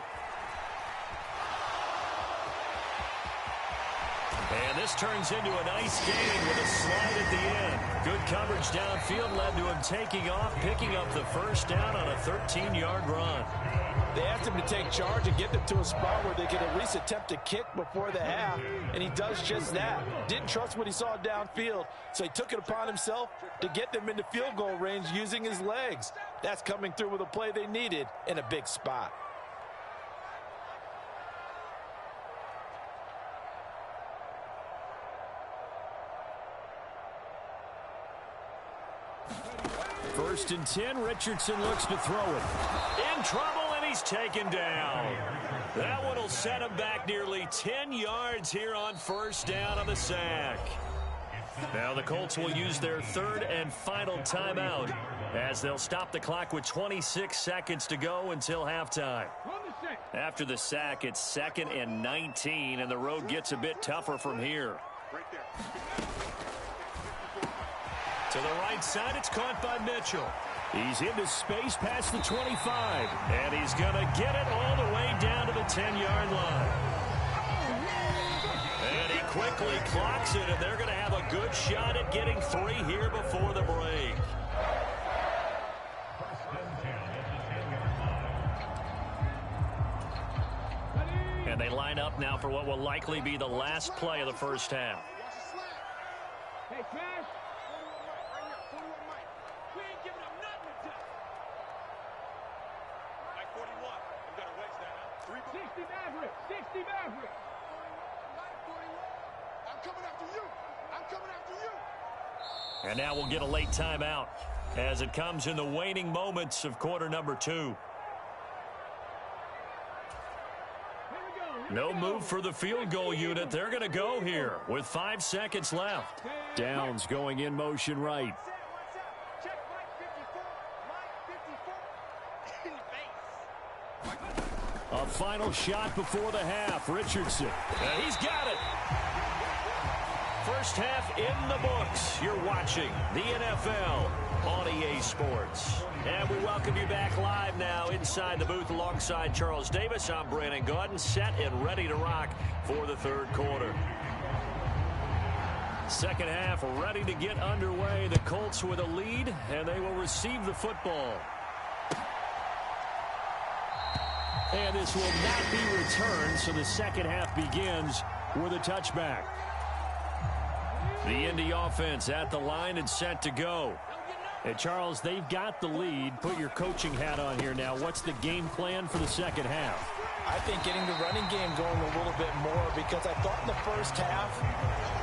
And this turns into a nice gain with a slide at the end. Good coverage downfield led to him taking off, picking up the first down on a 13-yard run.
They asked him to take charge and get them to a spot where they could at least attempt to kick before the half, and he does just that. Didn't trust what he saw downfield, so he took it upon himself to get them into field goal range using his legs. That's coming through with a play they needed in a big spot.
First and 10, Richardson looks to throw it. In trouble, and he's taken down. That one will set him back nearly 10 yards here on first down on the sack. Now the Colts will use their third and final timeout as they'll stop the clock with 26 seconds to go until halftime. After the sack, it's 2nd and 19, and the road gets a bit tougher from here. To the right side, it's caught by Mitchell. He's into space past the 25, and he's going to get it all the way down to the 10-yard line. And he quickly clocks it, and they're going to have a good shot at getting 3 here before the break. And they line up now for what will likely be the last play of the first half.
Hey, Cash. 41 Mike. We ain't giving up nothing to touch. Mike 41. You got to wedge that out. 60 Maverick. 60 Maverick. Mike 41. I'm coming after you. I'm coming after you.
And now we'll get a late timeout as it comes in the waning moments of quarter number 2. No move for the field goal unit. They're going to go here with 5 seconds left. Downs going in motion right. A final shot before the half. Richardson. And he's got it. First half in the books. You're watching the NFL on EA Sports. And we welcome you back live now inside the booth alongside Charles Davis. I'm Brandon Gaudin, set and ready to rock for the third quarter. Second half ready to get underway. The Colts with a lead, and they will receive the football. And this will not be returned, so the second half begins with a touchback. The Indy offense at the line and set to go. And Charles, they've got the lead. Put your coaching hat on here now. What's the game plan for the second half?
I think getting the running game going a little bit more, because I thought in the first half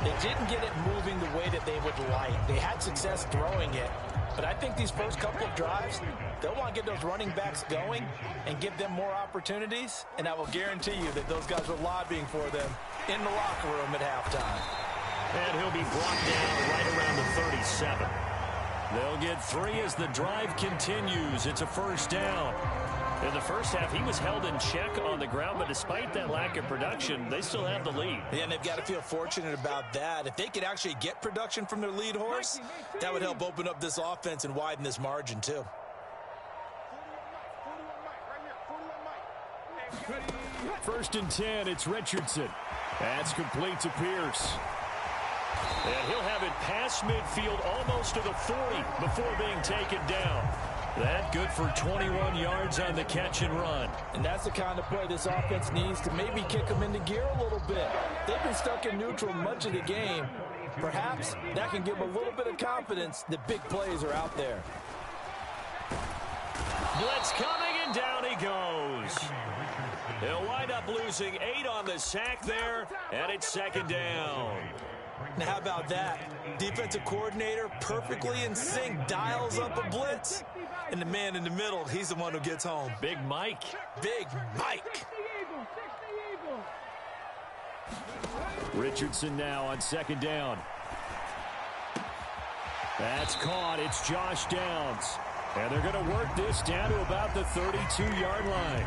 they didn't get it moving the way that they would like. They had success throwing it, but I think these first couple of drives, they'll want to get those running backs going and give them more opportunities, and I will guarantee you that those guys were lobbying for them in the locker room at halftime.
And he'll be brought down right around the 37. They'll get 3 as the drive continues. It's a first down. In the first half, he was held in check on the ground, but despite that lack of production, they still have the lead.
Yeah, and they've got to feel fortunate about that. If they could actually get production from their lead horse, that would help open up this offense and widen this margin, too.
First and 10, it's Richardson. That's complete to Pierce. And he'll have it past midfield almost to the 40 before being taken down. That good for 21 yards on the catch and run.
And that's the kind of play this offense needs to maybe kick them into gear a little bit. They've been stuck in neutral much of the game. Perhaps that can give them a little bit of confidence that big plays are out there.
Blitz coming, and down he goes. They'll wind up losing 8 on the sack there, and it's second down.
Now, how about that? Defensive coordinator perfectly in sync, dials up a blitz. And the man in the middle, he's the one who gets home.
Big Mike.
Big Mike.
Richardson now on second down. That's caught. It's Josh Downs. And they're going to work this down to about the 32-yard line.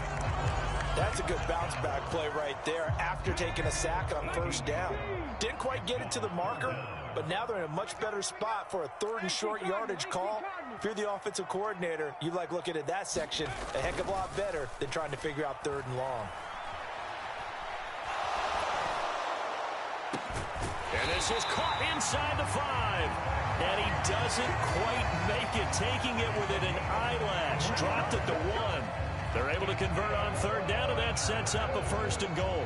That's a good bounce-back play right there after taking a sack on first down. Didn't quite get it to the marker, but now they're in a much better spot for a 3rd and short yardage call. If you're the offensive coordinator, you like looking at that section a heck of a lot better than trying to figure out 3rd and long.
And this is caught inside the 5. And he doesn't quite make it, taking it within an eyelash. Dropped at the 1. They're able to convert on 3rd down, and that sets up a 1st and goal.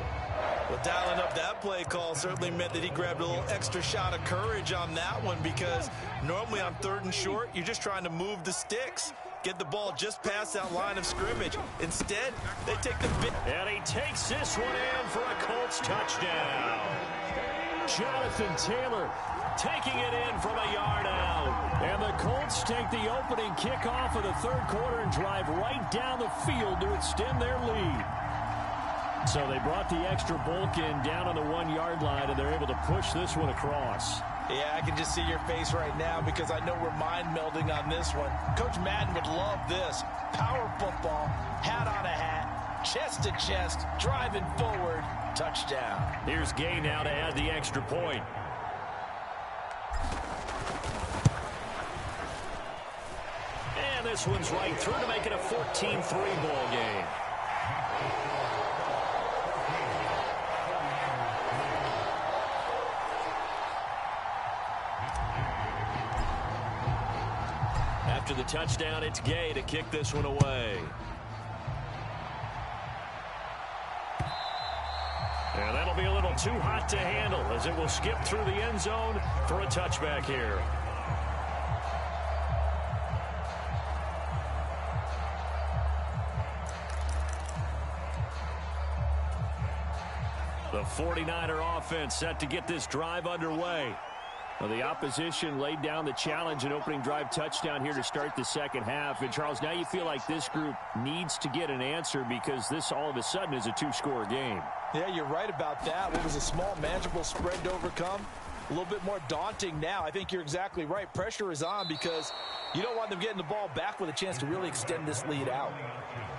Well, dialing up that play call certainly meant that he grabbed a little extra shot of courage on that one, because normally on 3rd and short, you're just trying to move the sticks, get the ball just past that line of scrimmage. Instead, they take the big...
And he takes this one in for a Colts touchdown. Jonathan Taylor taking it in from a yard out. And the Colts take the opening kickoff of the 3rd quarter and drive right down the field to extend their lead. So they brought the extra bulk in down on the 1-yard line, and they're able to push this one across.
Yeah, I can just see your face right now, because I know we're mind melding on this one. Coach Madden would love this. Power football, hat on a hat, chest to chest, driving forward, touchdown.
Here's Gay now to add the extra point. And this one's right through to make it a 14-3 ball game. After the touchdown, it's Gay to kick this one away. And that'll be a little too hot to handle, as it will skip through the end zone for a touchback here. The 49er offense set to get this drive underway. Well, the opposition laid down the challenge, an opening drive touchdown here to start the second half. And, Charles, now you feel like this group needs to get an answer, because this all of a sudden is a 2-score game.
Yeah, you're right about that. What was a small, manageable spread to overcome? A little bit more daunting now. I think you're exactly right. Pressure is on, because you don't want them getting the ball back with a chance to really extend this lead out.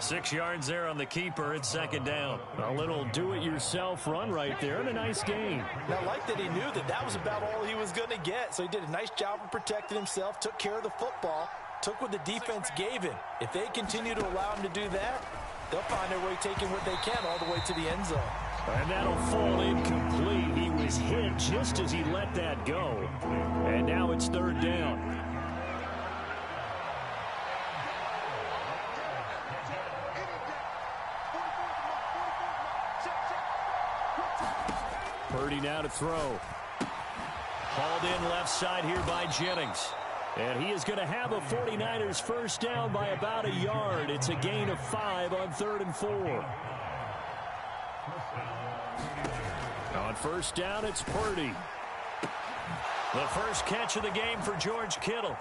6 yards there on the keeper. It's second down. A little do-it-yourself run right there, and a nice gain.
Now, I like that he knew that that was about all he was going to get. So he did a nice job of protecting himself, took care of the football, took what the defense gave him. If they continue to allow him to do that, they'll find their way taking what they can all the way to the end zone.
And that'll fall incomplete. He was hit just as he let that go. And now it's 3rd down. Purdy now to throw. Hauled in left side here by Jennings. And he is going to have a 49ers first down by about a yard. It's a gain of 5 on 3rd and 4. On first down, it's Purdy. The first catch of the game for George Kittle.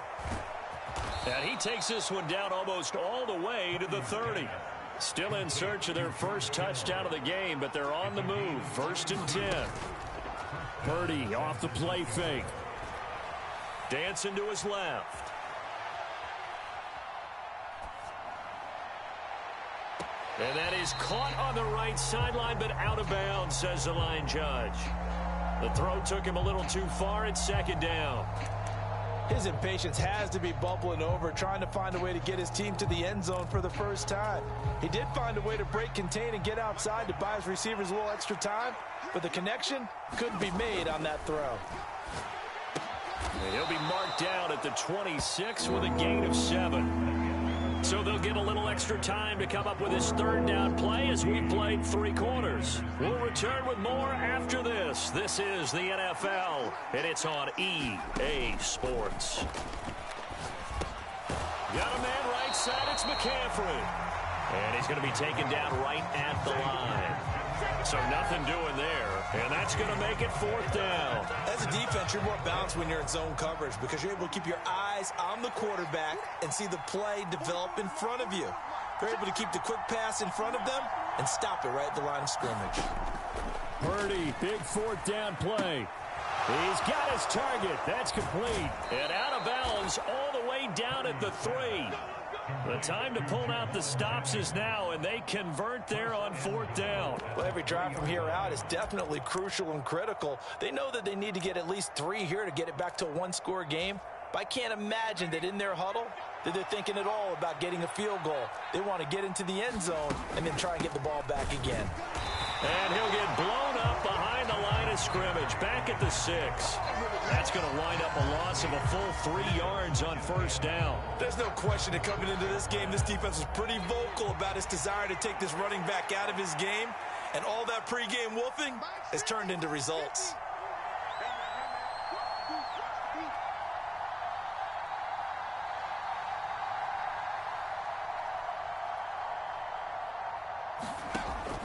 And he takes this one down almost all the way to the 30. Still in search of their first touchdown of the game, but they're on the move. 1st and 10. Purdy off the play fake. Dancing to his left. And that is caught on the right sideline, but out of bounds, says the line judge. The throw took him a little too far. It's second down.
His impatience has to be bubbling over, trying to find a way to get his team to the end zone for the first time. He did find a way to break contain and get outside to buy his receivers a little extra time, but the connection couldn't be made on that throw.
And he'll be marked down at the 26 with a gain of 7. So they'll get a little extra time to come up with his 3rd down play as we played 3 quarters. We'll return with more after this. This is the NFL, and it's on EA Sports. Got a man right side. It's McCaffrey. And he's going to be taken down right at the line.
So nothing doing there, and that's going to make it 4th down.
As a defense, you're more balanced when you're in zone coverage because you're able to keep your eyes on the quarterback and see the play develop in front of you. You're able to keep the quick pass in front of them and stop it right at the line of scrimmage.
Purdy, big 4th down play. He's got his target. That's complete. And out of bounds all the way down at the 3. The time to pull out the stops is now, and they convert there on 4th down.
Well, every drive from here out is definitely crucial and critical. They know that they need to get at least 3 here to get it back to a one-score game. But I can't imagine that in their huddle that they're thinking at all about getting a field goal. They want to get into the end zone and then try and get the ball back again.
And he'll get blown up behind the line of scrimmage, back at the 6. That's going to wind up a loss of a full 3 yards on 1st down.
There's no question that coming into this game, this defense was pretty vocal about its desire to take this running back out of his game. And all that pregame wolfing has turned into results.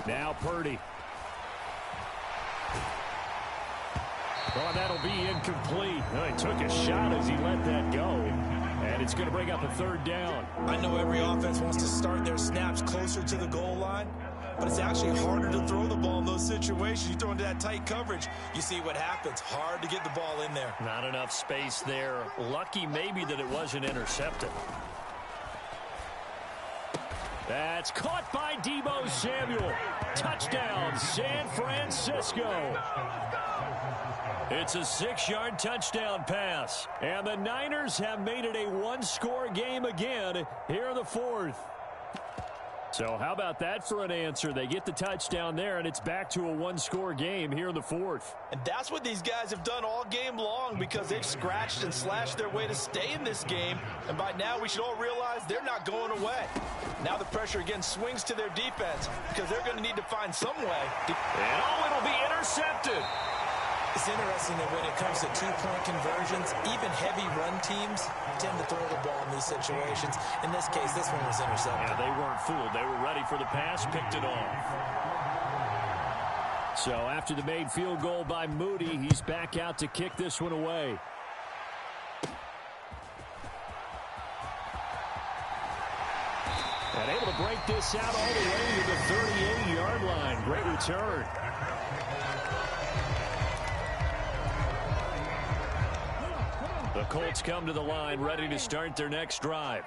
Now Purdy. Oh, that'll be incomplete. Oh, he took a shot as he let that go. And it's going to bring up a 3rd down.
I know every offense wants to start their snaps closer to the goal line, but it's actually harder to throw the ball in those situations. You throw into that tight coverage, you see what happens. Hard to get the ball in there.
Not enough space there. Lucky maybe that it wasn't intercepted. That's caught by Deebo Samuel. Touchdown, San Francisco. It's a 6-yard touchdown pass. And the Niners have made it a one-score game again here in the 4th. So how about that for an answer? They get the touchdown there, and it's back to a one-score game here in the 4th.
And that's what these guys have done all game long because they've scratched and slashed their way to stay in this game. And by now, we should all realize they're not going away. Now the pressure again swings to their defense because they're going to need to find some way.
And it'll be intercepted.
It's interesting that when it comes to two-point conversions, even heavy run teams tend to throw the ball in these situations. In this case, this one was intercepted.
Yeah, they weren't fooled. They were ready for the pass, picked it off. So after the made field goal by Moody, he's back out to kick this one away. And able to break this out all the way to the 38-yard line. Great return. The Colts come to the line, ready to start their next drive.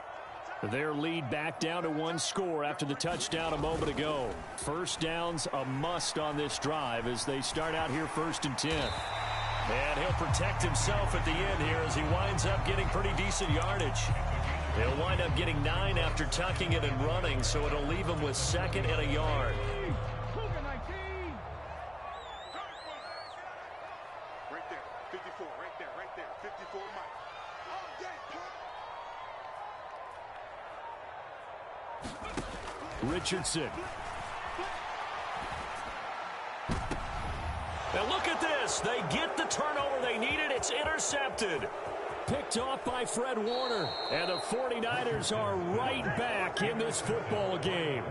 Their lead back down to one score after the touchdown a moment ago. First down's a must on this drive as they start out here 1st and 10. And he'll protect himself at the end here as he winds up getting pretty decent yardage. He'll wind up getting 9 after tucking it and running, so it'll leave him with 2nd and a yard.
Right there, 54, right there, 54 Mike.
Richardson. Now look at this. They get the turnover they needed. It's intercepted. Picked off by Fred Warner. And the 49ers are right back in this football game.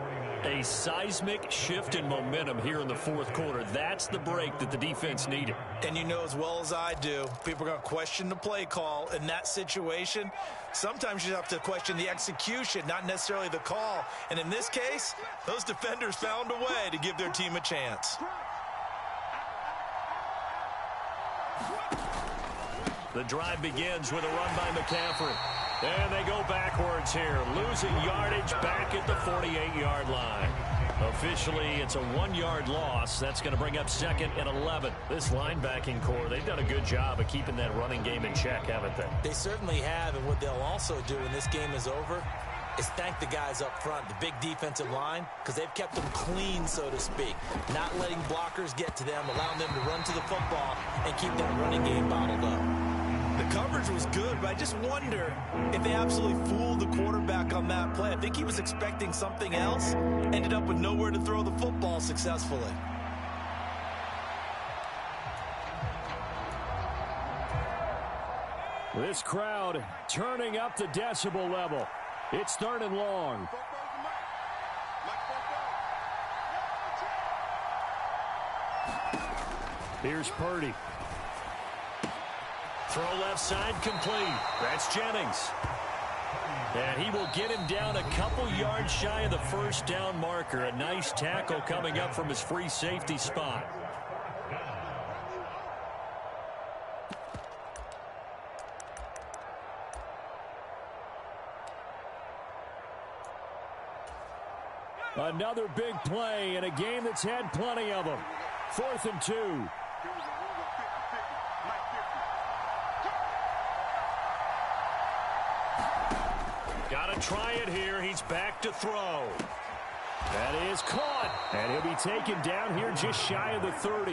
A seismic shift in momentum here in the 4th quarter. That's the break that the defense needed.
And you know as well as I do, people are going to question the play call in that situation. Sometimes you have to question the execution, not necessarily the call. And in this case, those defenders found a way to give their team a chance.
The drive begins with a run by McCaffrey. And they go backwards here, losing yardage back at the 48-yard line. Officially, it's a 1-yard loss. That's going to bring up 2nd and 11. This linebacking core, they've done a good job of keeping that running game in check, haven't they?
They certainly have, and what they'll also do when this game is over is thank the guys up front, the big defensive line, because they've kept them clean, so to speak. Not letting blockers get to them, allowing them to run to the football and keep that running game bottled up. The coverage was good, but I just wonder if they absolutely fooled the quarterback on that play. I think he was expecting something else, ended up with nowhere to throw the football successfully.
This crowd turning up the decibel level. It's 3rd and long.
Here's Purdy. Throw left side complete. That's Jennings. And he will get him down a couple yards shy of the first down marker. A nice tackle coming up from his free safety spot. Another big play in a game that's had plenty of them. 4th and 2. Got to try it here. He's back to throw. That is caught. And he'll be taken down here just shy of the 30.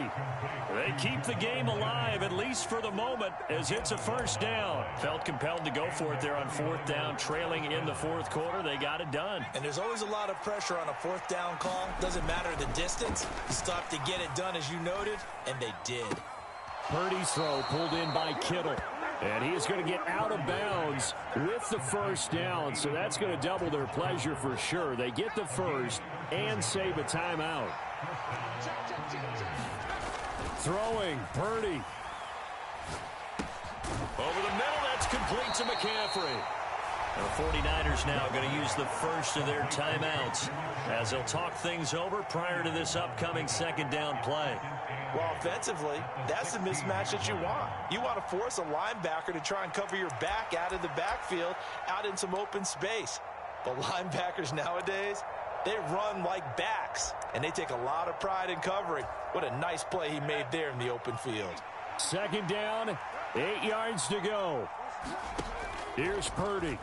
They keep the game alive, at least for the moment, as it's a first down. Felt compelled to go for it there on 4th down, trailing in the 4th quarter. They got it done.
And there's always a lot of pressure on a 4th down call. Doesn't matter the distance. You stop to get it done, as you noted, and they did.
Purdy's throw pulled in by Kittle. And he is going to get out of bounds with the first down, so that's going to double their pleasure for sure. They get the first and save a timeout. Throwing, Purdy. Over the middle, that's complete to McCaffrey. The 49ers now going to use the first of their timeouts as they'll talk things over prior to this upcoming 2nd down play.
Well, offensively, that's the mismatch that you want. You want to force a linebacker to try and cover your back out of the backfield, out in some open space. But linebackers nowadays, they run like backs, and they take a lot of pride in covering. What a nice play he made there in the open field.
2nd down, 8 yards to go. Here's Purdy.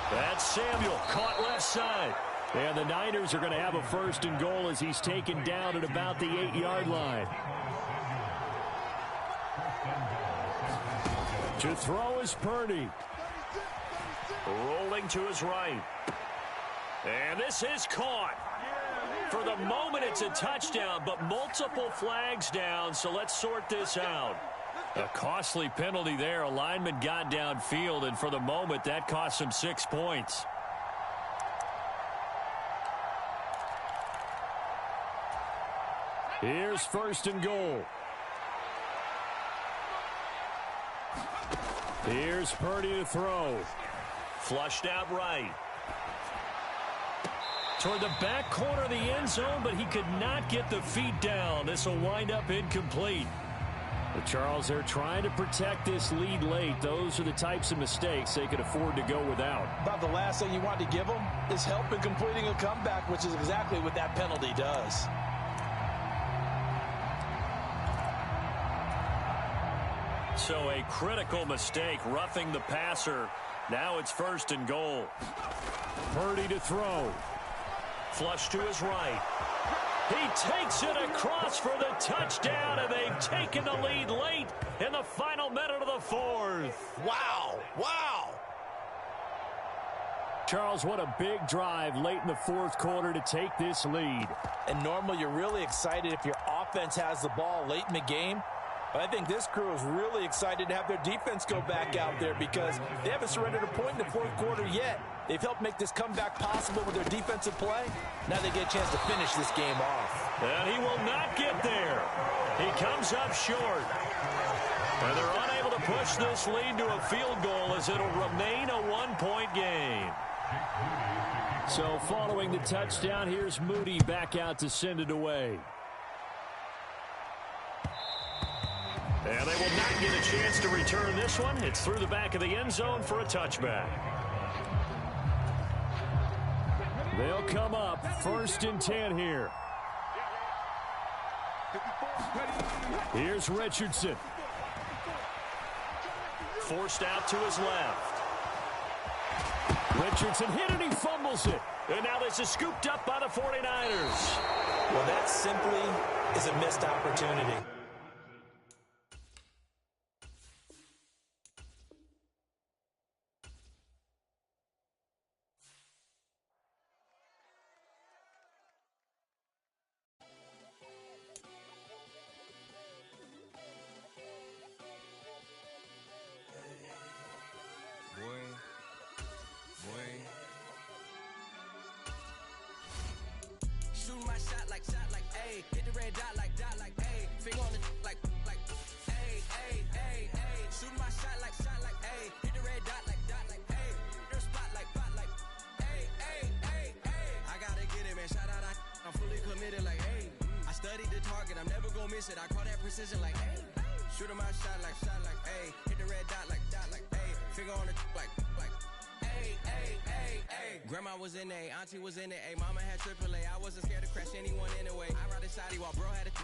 That's Samuel, caught left side. And the Niners are going to have a 1st and goal as he's taken down at about the 8-yard line. To throw is Purdy. Rolling to his right. And this is caught. For the moment, it's a touchdown, but multiple flags down, so let's sort this out. A costly penalty there. A lineman got downfield, and for the moment, that cost him 6 points. Here's 1st and goal. Here's Purdy to throw. Flushed out right. Toward the back corner of the end zone, but he could not get the feet down. This will wind up incomplete. But Charles, they're trying to protect this lead late. Those are the types of mistakes they could afford to go without.
About the last thing you want to give them is help in completing a comeback, which is exactly what that penalty does.
So a critical mistake, roughing the passer. Now it's 1st and goal. Purdy to throw. Flush to his right. He takes it across for the touchdown, and they've taken the lead late in the final minute of the 4th.
Wow. Wow.
Charles, what a big drive late in the 4th quarter to take this lead.
And normally you're really excited if your offense has the ball late in the game. But I think this crew is really excited to have their defense go back out there because they haven't surrendered a point in the 4th quarter yet. They've helped make this comeback possible with their defensive play. Now they get a chance to finish this game off.
And he will not get there. He comes up short. And they're unable to push this lead to a field goal as it'll remain a 1-point game. So following the touchdown, here's Moody back out to send it away. And they will not get a chance to return this one. It's through the back of the end zone for a touchback. They'll come up 1st and 10 here. Here's Richardson. Forced out to his left. Richardson hit and he fumbles it. And now this is scooped up by the 49ers.
Well, that simply is a missed opportunity.
target, I'm never gonna miss it. I call that precision like, hey. Shooting my shot like, hey. Hit the red dot like, hey. Finger on the like, hey, hey, hey, hey. Grandma was in A, auntie was in it, mama had AAA. I wasn't scared to crash anyone anyway. I ride the side while bro had to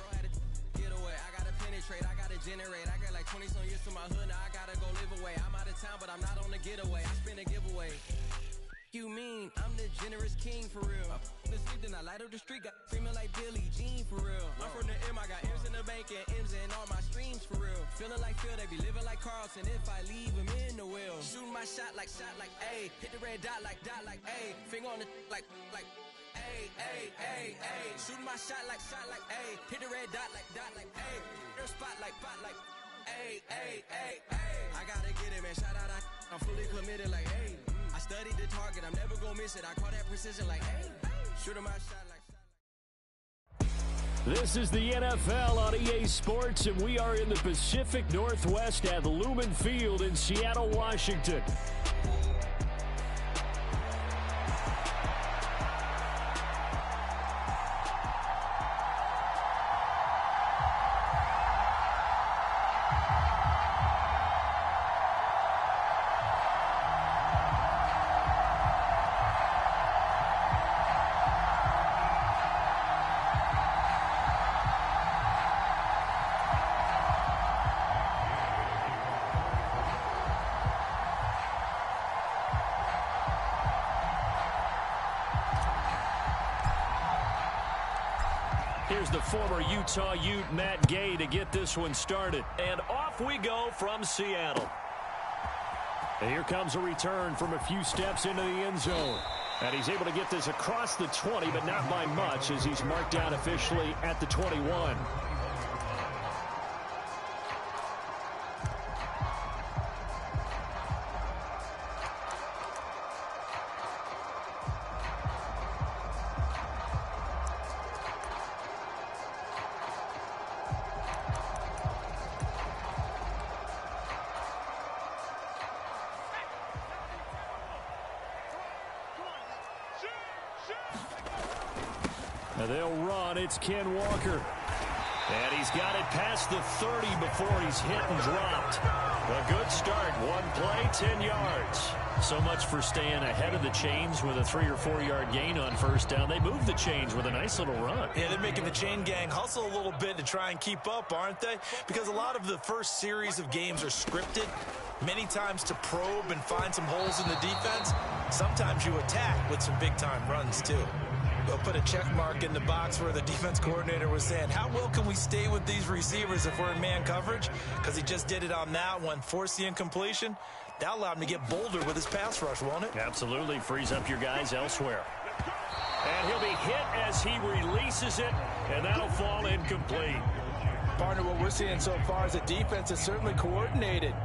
get away. I gotta penetrate, I gotta generate. I got like 20 some years to my hood, now I gotta go live away. I'm out of town, but I'm not on the getaway. I spin a giveaway. You mean I'm the generous king for real? I the sleep, then I light up the street, got screaming like Billie Jean for real. I'm from the M, I got M's in the bank and M's in all my streams for real. Feeling like Phil, they be living like Carlson if I leave him in the wheel. Shooting my shot like, A. Hit the red dot like, A. Finger on the like, A, A, A, A. Shooting my shot like, A. Hit the red dot like, A. Their spot like, A, A, A, A. I gotta get it, man. Shout out, I'm fully committed like, hey. I studied the target, I'm never gonna miss it. I call that precision like, hey. Shooting my shot like.
This is the NFL on EA Sports, and we are in the Pacific Northwest at Lumen Field in Seattle, Washington. Here's the former Utah Ute, Matt Gay, to get this one started. And off we go from Seattle. And here comes a return from a few steps into the end zone. And he's able to get this across the 20, but not by much, as he's marked down officially at the 21. Now they'll run. It's Ken Walker. And he's got it past the 30 before he's hit and dropped. A good start. One play, 10 yards. So much for staying ahead of the chains with a 3 or 4 yard gain on first down. They move the chains with a nice little run.
Yeah, they're making the chain gang hustle a little bit to try and keep up, aren't they? Because a lot of the first series of games are scripted, many times to probe and find some holes in the defense. Sometimes you attack with some big-time runs, too. We'll put a check mark in the box where the defense coordinator was saying, how well can we stay with these receivers if we're in man coverage? Because he just did it on that one, forced the incompletion. That allowed him to get bolder with his pass rush, won't it?
Absolutely. Frees up your guys elsewhere. And he'll be hit as he releases it, and that'll fall incomplete.
Partner, what we're seeing so far is a defense is certainly coordinated.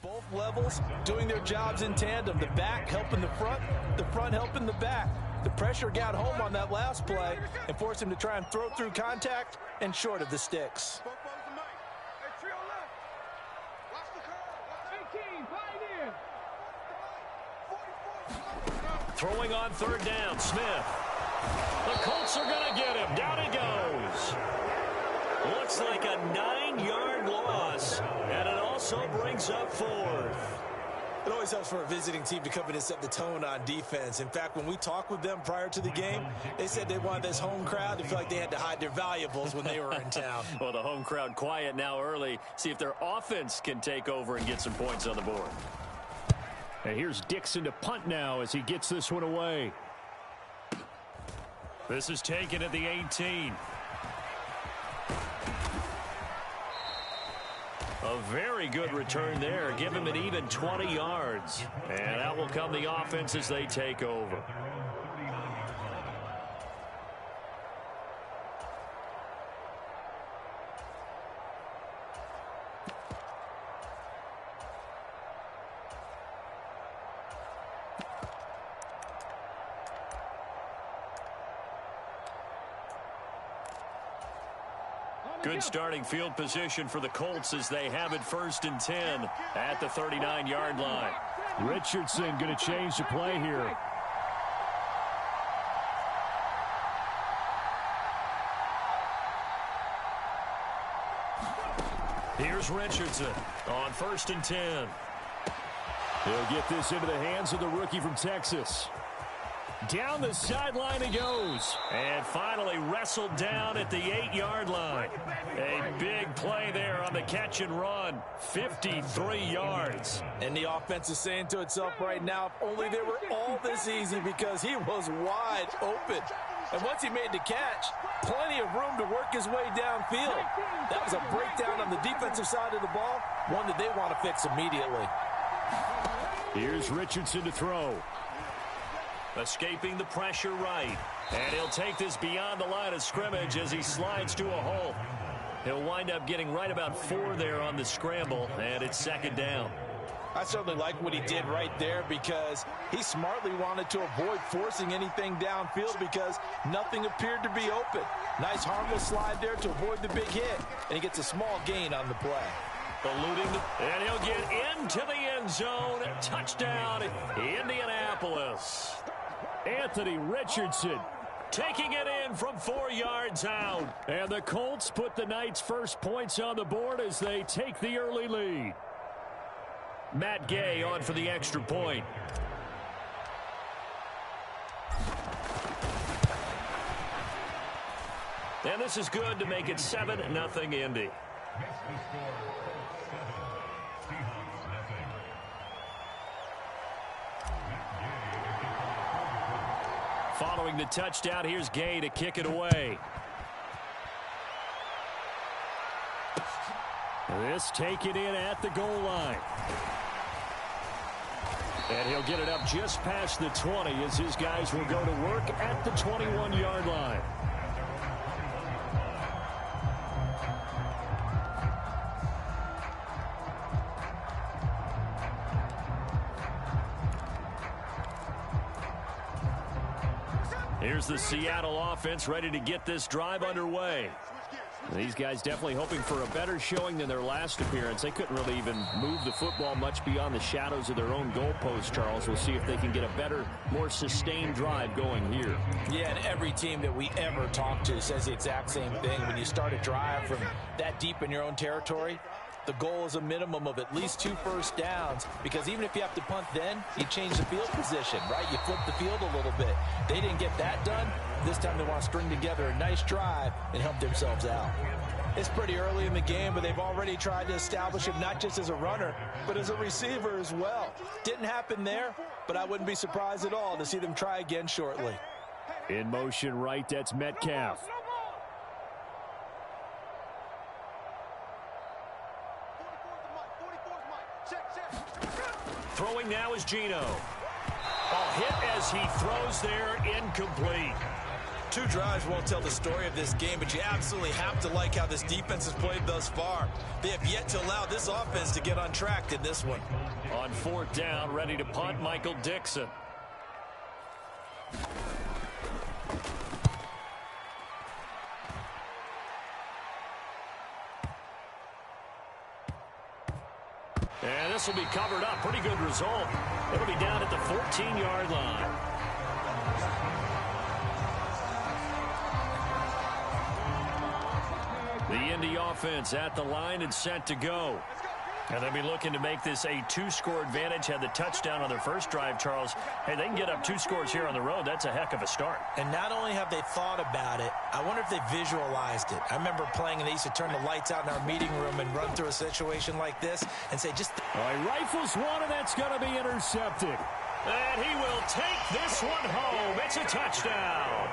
Both levels doing their jobs in tandem. The back helping the front helping the back. The pressure got home on that last play and forced him to try and throw through contact and short of the sticks.
Throwing on third down, Smith. The Colts are going to get him. Down he goes. Looks like a 9-yard loss, and it also brings up fourth.
It always helps for a visiting team to come in and set the tone on defense. In fact, when we talked with them prior to the game, they said they wanted this home crowd to feel like they had to hide their valuables when they were in town.
Well, the home crowd quiet now early. See if their offense can take over and get some points on the board. And here's Dixon to punt now as he gets this one away. This is taken at the 18. A very good return there. Give him an even 20 yards. And that will come the offense as they take over. Good starting field position for the Colts as they have it 1st and 10 at the 39-yard line.
Richardson going to change the play here.
Here's Richardson on 1st and 10.
He'll get this into the hands of the rookie from Texas. Down the sideline he goes.
And finally wrestled down at the 8-yard line. A big play there on the catch and run. 53 yards.
And the offense is saying to itself right now, if only they were all this easy, because he was wide open. And once he made the catch, plenty of room to work his way downfield. That was a breakdown on the defensive side of the ball, one that they want to fix immediately.
Here's Richardson to throw.
Escaping the pressure right. And he'll take this beyond the line of scrimmage as he slides to a hole. He'll wind up getting right about 4 there on the scramble, and it's 2nd down.
I certainly like what he did right there, because he smartly wanted to avoid forcing anything downfield because nothing appeared to be open. Nice harmless slide there to avoid the big hit, and he gets a small gain on the play.
And he'll get into the end zone. Touchdown, Indianapolis.
Anthony Richardson
taking it in from 4 yards out.
And the Colts put the Knights' first points on the board as they take the early lead.
Matt Gay on for the extra point. And this is good to make it 7-0 Indy. Following the touchdown, here's Gay to kick it away.
This taken in at the goal line. And he'll get it up just past the 20 as his guys will go to work at the 21-yard line.
Here's the Seattle offense ready to get this drive underway.
These guys definitely hoping for a better showing than their last appearance. They couldn't really even move the football much beyond the shadows of their own goalpost, Charles. We'll see if they can get a better, more sustained drive going here.
Yeah, and every team that we ever talk to says the exact same thing. When you start a drive from that deep in your own territory, the goal is a minimum of at least 2 first downs, because even if you have to punt then, you change the field position, right? You flip the field a little bit. They didn't get that done. This time they want to string together a nice drive and help themselves out. It's pretty early in the game, but they've already tried to establish him not just as a runner, but as a receiver as well. Didn't happen there, but I wouldn't be surprised at all to see them try again shortly.
In motion right, that's Metcalf.
Throwing now is Geno. A hit as he throws there, incomplete.
2 drives won't tell the story of this game, but you absolutely have to like how this defense has played thus far. They have yet to allow this offense to get on track in this one.
On 4th down, ready to punt, Michael Dixon. And this will be covered up. Pretty good result. It'll be down at the 14-yard line. The Indy offense at the line and set to go. And they'll be looking to make this a 2-score advantage. Had the touchdown on their first drive, Charles. Hey, they can get up 2 scores here on the road. That's a heck of a start.
And not only have they thought about it, I wonder if they visualized it. I remember playing, and they used to turn the lights out in our meeting room and run through a situation like this and say, just...
All right, rifles one, and that's going to be intercepted.
And he will take this one home. It's a touchdown.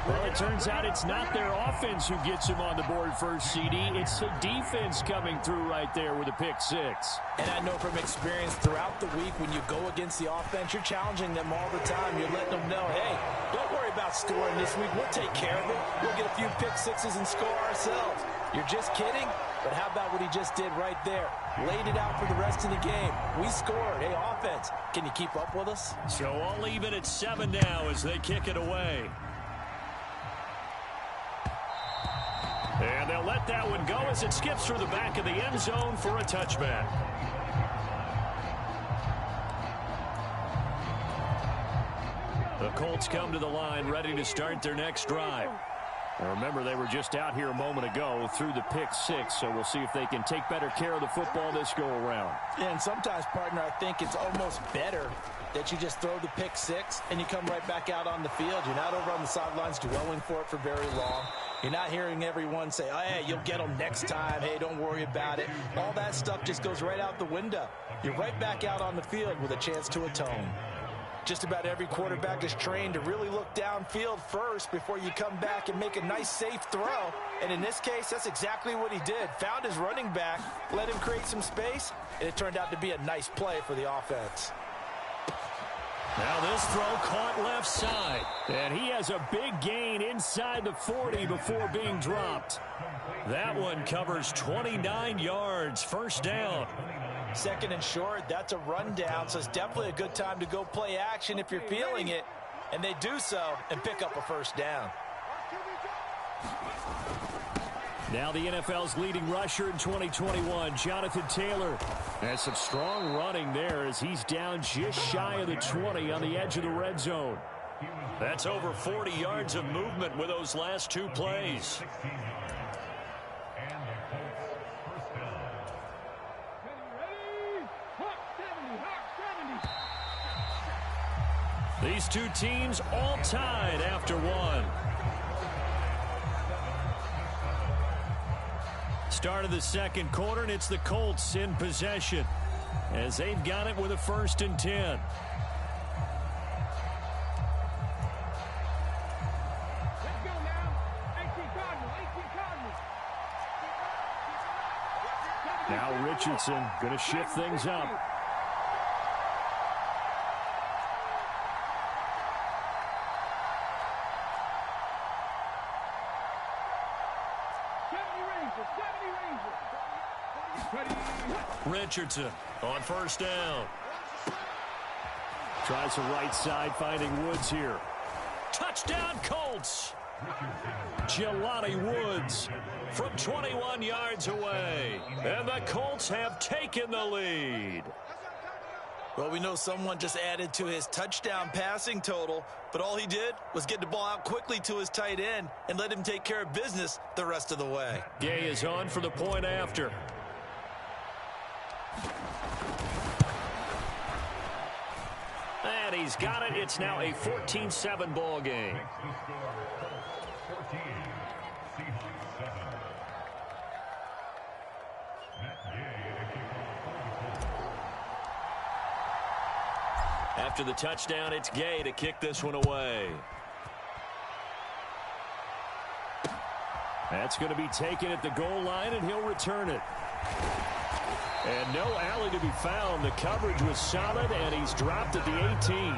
Well, it turns out it's not their offense who gets him on the board first, CD. It's the defense coming through right there with a pick 6.
And I know from experience throughout the week, when you go against the offense, you're challenging them all the time. You're letting them know, hey, don't worry about scoring this week. We'll take care of it. We'll get a few pick 6s and score ourselves. You're just kidding? But how about what he just did right there? Laid it out for the rest of the game. We scored. Hey, offense, can you keep up with us?
So all even at 7 now as they kick it away. And they'll let that one go as it skips through the back of the end zone for a touchback. The Colts come to the line ready to start their next drive. And remember, they were just out here a moment ago through the pick 6, so we'll see if they can take better care of the football this go-around.
Yeah, and sometimes, partner, I think it's almost better that you just throw the pick 6 and you come right back out on the field. You're not over on the sidelines dwelling for it for very long. You're not hearing everyone say, oh, hey, you'll get them next time. Hey, don't worry about it. All that stuff just goes right out the window. You're right back out on the field with a chance to atone. Just about every quarterback is trained to really look downfield first before you come back and make a nice, safe throw. And in this case, that's exactly what he did. Found his running back, let him create some space, and it turned out to be a nice play for the offense.
Now this throw caught left side. And he has a big gain inside the 40 before being dropped. That one covers 29 yards. First down.
Second and short, that's a rundown, so it's definitely a good time to go play action if you're feeling it. And they do so and pick up a first down.
Now the NFL's leading rusher in 2021, Jonathan Taylor. Has some strong running there as he's down just shy of the 20 on the edge of the red zone. That's over 40 yards of movement with those last 2 plays. These two teams all tied after one. Start of the second quarter, and it's the Colts in possession as they've got it with a 1st and 10. Now Richardson going to shift things up. Richardson on 1st down. Tries the right side, finding Woods here. Touchdown, Colts. Jelani Woods from 21 yards away. And the Colts have taken the lead.
Well, we know someone just added to his touchdown passing total, but all he did was get the ball out quickly to his tight end and let him take care of business the rest of the way.
Gay is on for the point after. And he's got it. It's now a 14-7 ball game. After the touchdown, it's Gay to kick this one away. That's going to be taken at the goal line, and he'll return it. And no alley to be found. The coverage was solid, and he's dropped at the 18.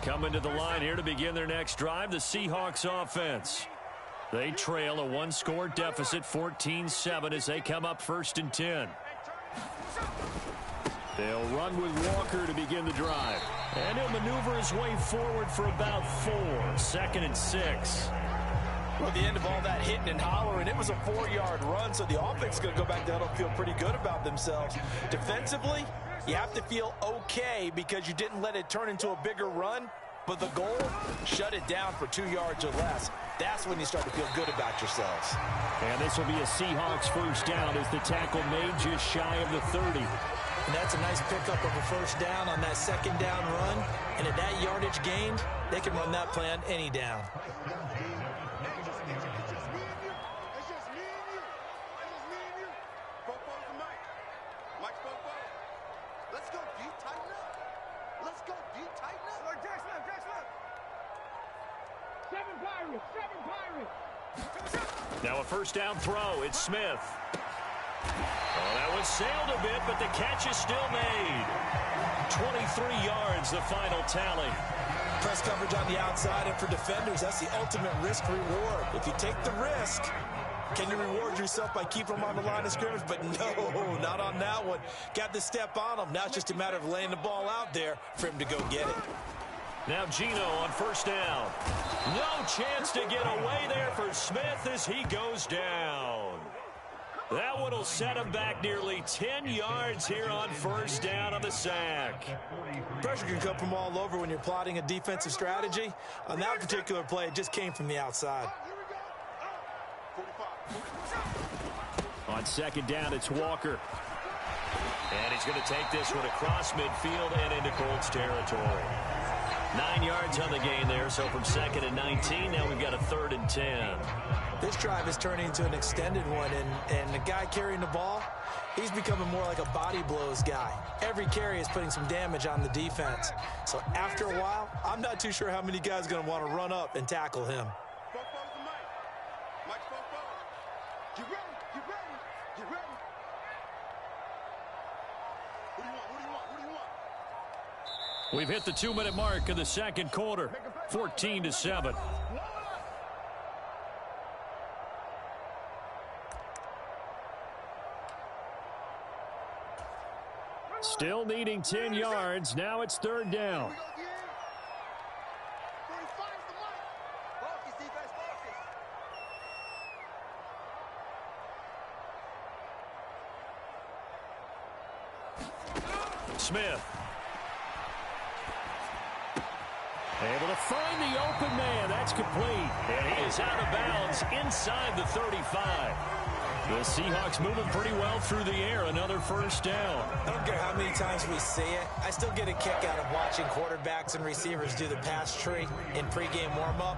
Coming to the line here to begin their next drive, the Seahawks offense. They trail a 1-score deficit, 14-7, as they come up 1st and 10. They'll run with Walker to begin the drive. And he'll maneuver his way forward for about 4. 2nd and 6.
Well, at the end of all that hitting and hollering, it was a 4-yard run, so the offense is going to go back down and feel pretty good about themselves. Defensively, you have to feel okay because you didn't let it turn into a bigger run, but the goal, shut it down for 2 yards or less. That's when you start to feel good about yourselves.
And this will be a Seahawks 1st down as the tackle made just shy of the 30.
And that's a nice pickup of a 1st down on that 2nd down run. And at that yardage gained, they can run that plan any down.
Now a 1st down throw. It's Smith. Oh, that one sailed a bit, but the catch is still made. 23 yards, the final tally.
Press coverage on the outside, and for defenders, that's the ultimate risk reward. If you take the risk,
Can you reward yourself by keeping them on the line of scrimmage? But no, not on that one. Got the step on him. Now it's just a matter of laying the ball out there for him to go get it.
Now Geno on first down. No chance to get away there for Smith as he goes down. That one will set him back nearly 10 yards here on first down on the sack.
Pressure can come from all over when you're plotting a defensive strategy. On that particular play, it just came from the outside.
On second down, it's Walker. And he's going to take this one across midfield and into Colts territory. 9 yards on the gain there, so from 2nd and 19, now we've got a 3rd and 10.
This drive is turning into an extended one, and the guy carrying the ball, he's becoming more like a body blows guy. Every carry is putting some damage on the defense. So after a while, I'm not too sure how many guys are going to want to run up and tackle him.
Get ready, get ready, get ready. What do you want, what do you want, what do you want?
We've hit the 2-minute mark of the second quarter, 14-7. Still needing 10 yards. Now it's 3rd down. Smith. Able to find the open man. That's complete. And he is out of bounds inside the 35. The Seahawks moving pretty well through the air. Another first down.
I don't care how many times we see it. I still get a kick out of watching quarterbacks and receivers do the pass tree in pregame warm-up.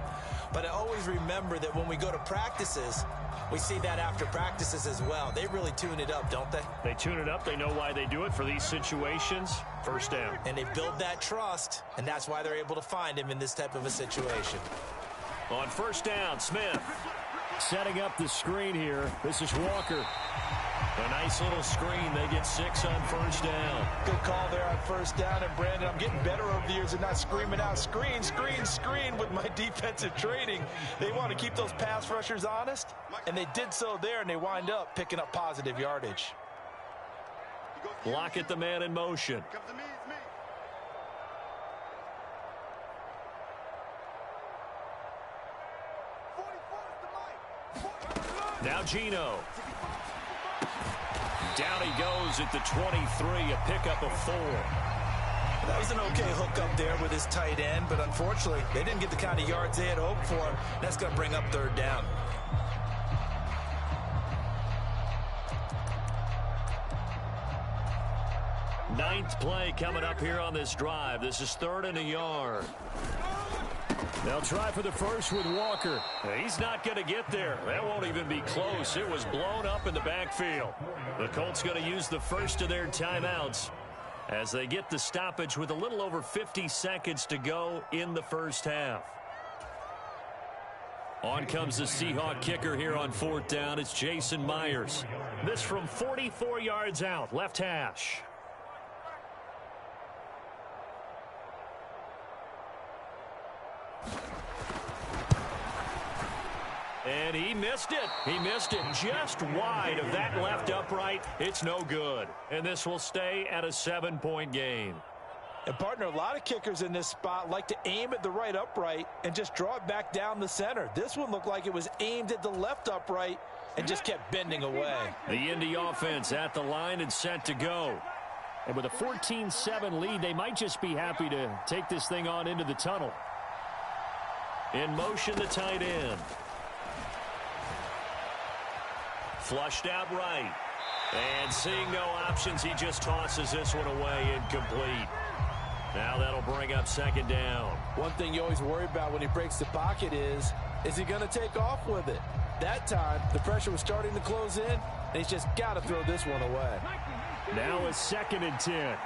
But I always remember that when we go to practices, we see that after practices as well. They really tune it up, don't they?
They tune it up. They know why they do it for these situations. First down.
And they build that trust, and that's why they're able to find him in this type of a situation.
On first down, Smith. Setting up the screen here. This is Walker. A nice little screen. They get 6 on first down.
Good call there on first down. And, Brandon, I'm getting better over the years and not screaming out, screen, screen, screen with my defensive training. They want to keep those pass rushers honest, and they did so there, and they wind up picking up positive yardage.
Lock at the man in motion.
Comes to me, it's me.
Now Geno. Down he goes at the 23, a pickup of 4.
That was an okay hookup there with his tight end, but unfortunately, they didn't get the kind of yards they had hoped for. That's going to bring up 3rd down.
Ninth play coming up here on this drive. This is 3rd and a yard. They'll try for the first with Walker. He's not going to get there. That won't even be close. It was blown up in the backfield. The Colts going to use the first of their timeouts as they get the stoppage with a little over 50 seconds to go in the first half. On comes the Seahawk kicker here on 4th down. It's Jason Myers. This from 44 yards out, left hash. And he missed it. He missed it just wide of that left upright. It's no good. And this will stay at a 7-point game.
And, partner, a lot of kickers in this spot like to aim at the right upright and just draw it back down the center. This one looked like it was aimed at the left upright and just kept bending away.
The Indy offense at the line and set to go. And with a 14-7 lead, they might just be happy to take this thing on into the tunnel. In motion, the tight end. Flushed out right. And seeing no options, he just tosses this one away incomplete. Now that'll bring up 2nd down.
One thing you always worry about when he breaks the pocket is he going to take off with it? That time, the pressure was starting to close in, and he's just got to throw this one away.
Now it's 2nd and 10.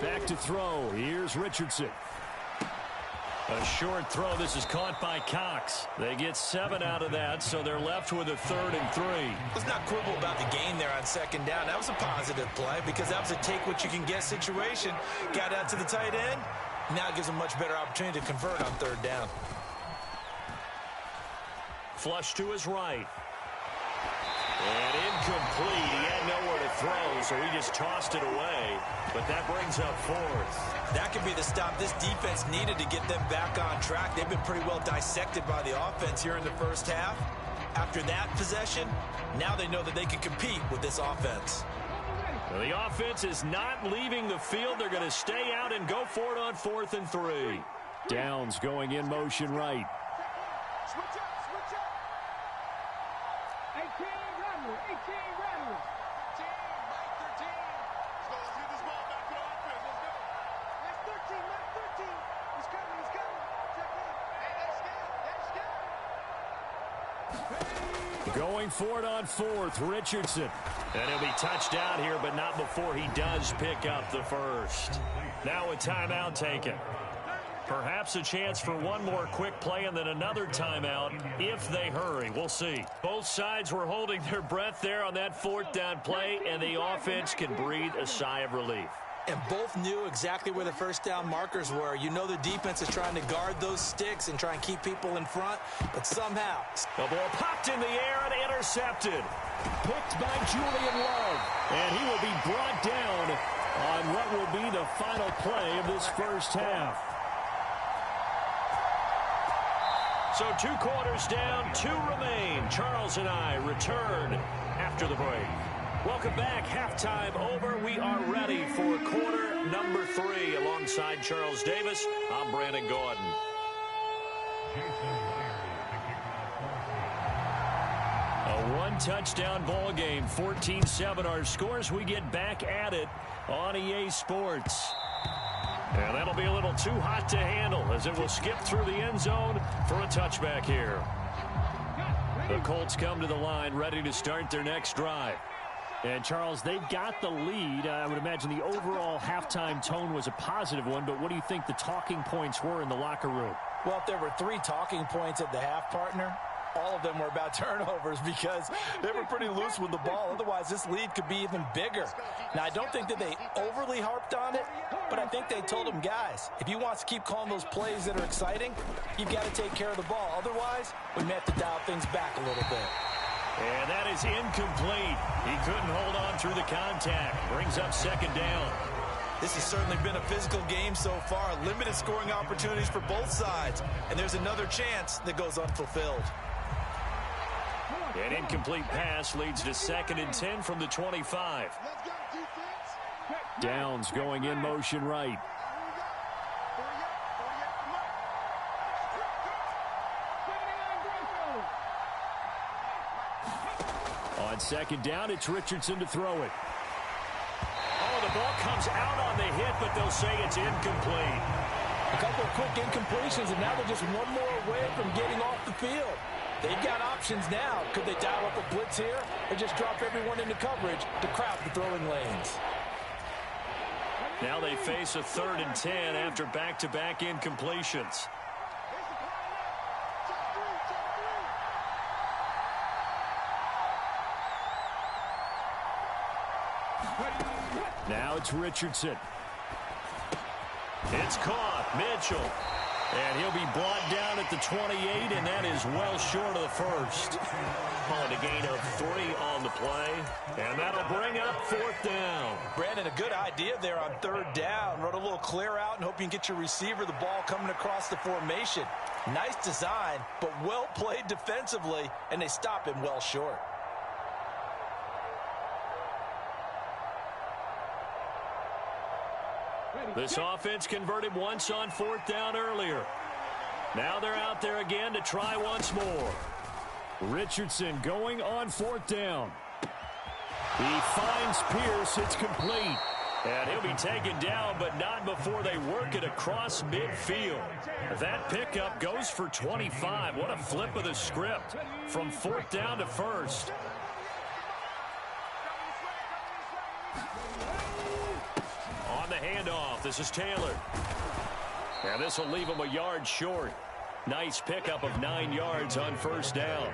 Back to throw. Here's Richardson. A short throw. This is caught by Cox. They get 7 out of that, so they're left with a 3rd and 3.
Let's not quibble about the gain there on 2nd down. That was a positive play because that was a take-what-you-can-get situation. Got out to the tight end. Now it gives them much better opportunity to convert on 3rd down.
flush to his right. And incomplete. He had nowhere to throw, so he just tossed it away. But that brings up fourth.
That could be the stop this defense needed to get them back on track. They've been pretty well dissected by the offense here in the first half. After that possession, now they know that they can compete with this offense.
Well, the offense is not leaving the field. They're going to stay out and go for it on 4th and 3.
Downs going in motion right.
Switch up. 18 Rattler. 18 Rattler. 13. Mike 13. Let's get this ball back to offense. Let's go. That's 13. Mike 13. He's coming. Check in. Hey, that's good.
Going for it on 4th, Richardson.
And he'll be touched down here, but not before he does pick up the first. Now a timeout taken. Perhaps a chance for one more quick play and then another timeout if they hurry. We'll see. Both sides were holding their breath there on that 4th down play, and the offense can breathe a sigh of relief.
And both knew exactly where the first down markers were. You know the defense is trying to guard those sticks and try and keep people in front, but somehow.
The ball popped in the air and intercepted.
Picked by Julian Love. And he will be brought down on what will be the final play of this first half.
So 2 quarters down, 2 remain. Charles and I return after the break. Welcome back. Halftime over. We are ready for quarter number 3. Alongside Charles Davis, I'm Brandon Gordon. A 1-touchdown ball game, 14-7 our scores. We get back at it on EA Sports. And that'll be a little too hot to handle as it will skip through the end zone for a touchback here. The Colts come to the line ready to start their next drive.
And, Charles, they've got the lead. I would imagine the overall halftime tone was a positive one, but what do you think the talking points were in the locker room?
Well, if there were 3 talking points at the half, partner, all of them were about turnovers because they were pretty loose with the ball. Otherwise, this lead could be even bigger. Now, I don't think that they overly harped on it, but I think they told them, guys, if you want to keep calling those plays that are exciting, you've got to take care of the ball. Otherwise, we may have to dial things back a little bit.
And that is incomplete. He couldn't hold on through the contact. Brings up 2nd down.
This has certainly been a physical game so far. Limited scoring opportunities for both sides. And there's another chance that goes unfulfilled.
An incomplete pass leads to 2nd and 10 from the 25.
Downs going in motion right. On 2nd down, it's Richardson to throw it.
Oh, the ball comes out on the hit, but they'll say it's incomplete.
A couple of quick incompletions, and now they're just one more away from getting off the field. They've got options now. Could they dial up a blitz here or just drop everyone into coverage to crowd the throwing lanes?
Now they face a 3rd and 10 after back-to-back incompletions.
Now it's Richardson.
It's caught. Mitchell. And he'll be brought down at the 28, and that is well short of the first. On a gain of 3 on the play, and that'll bring up 4th down.
Brandon, a good idea there on 3rd down. Run a little clear out and hope you can get your receiver the ball coming across the formation. Nice design, but well played defensively, and they stop him well short.
This offense converted once on 4th down earlier. Now they're out there again to try once more.
Richardson going on 4th down. He finds Pierce. It's complete.
And he'll be taken down, but not before they work it across midfield. That pickup goes for 25. What a flip of the script from 4th down to 1st. On the handoff, this is Taylor. And this will leave him a yard short. Nice pickup of 9 yards on 1st down.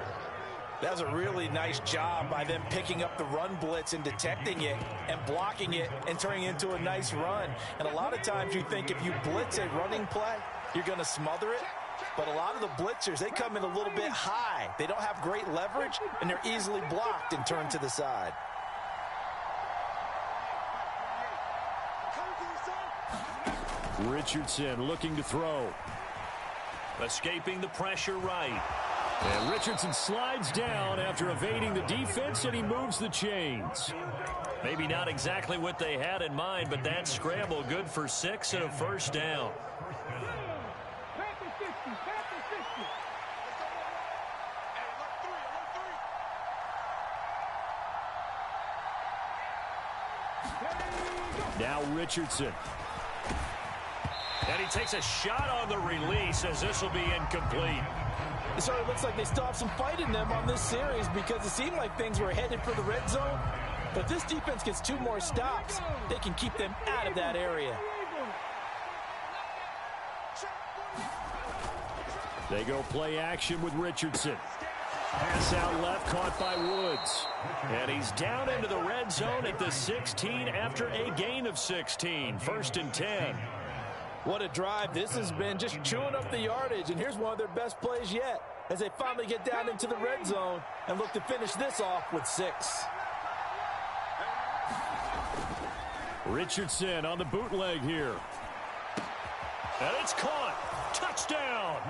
That was a really nice job by them picking up the run blitz and detecting it and blocking it and turning it into a nice run. And a lot of times you think if you blitz a running play, you're going to smother it. But a lot of the blitzers, they come in a little bit high. They don't have great leverage, and they're easily blocked and turned to the side.
Richardson looking to throw.
Escaping the pressure right.
And Richardson slides down after evading the defense, and he moves the chains.
Maybe not exactly what they had in mind, but that scramble good for 6 and a first down.
Now Richardson.
And he takes a shot on the release as this will be incomplete.
It sort of looks like they still have some fight in them on this series because it seemed like things were headed for the red zone. But if this defense gets 2 more stops, they can keep them out of that area.
They go play action with Richardson. Pass out left, caught by Woods.
And he's down into the red zone at the 16 after a gain of 16. 1st and 10.
What a drive. This has been just chewing up the yardage, and here's one of their best plays yet as they finally get down into the red zone and look to finish this off with 6.
Richardson on the bootleg here.
And it's caught. Touchdown.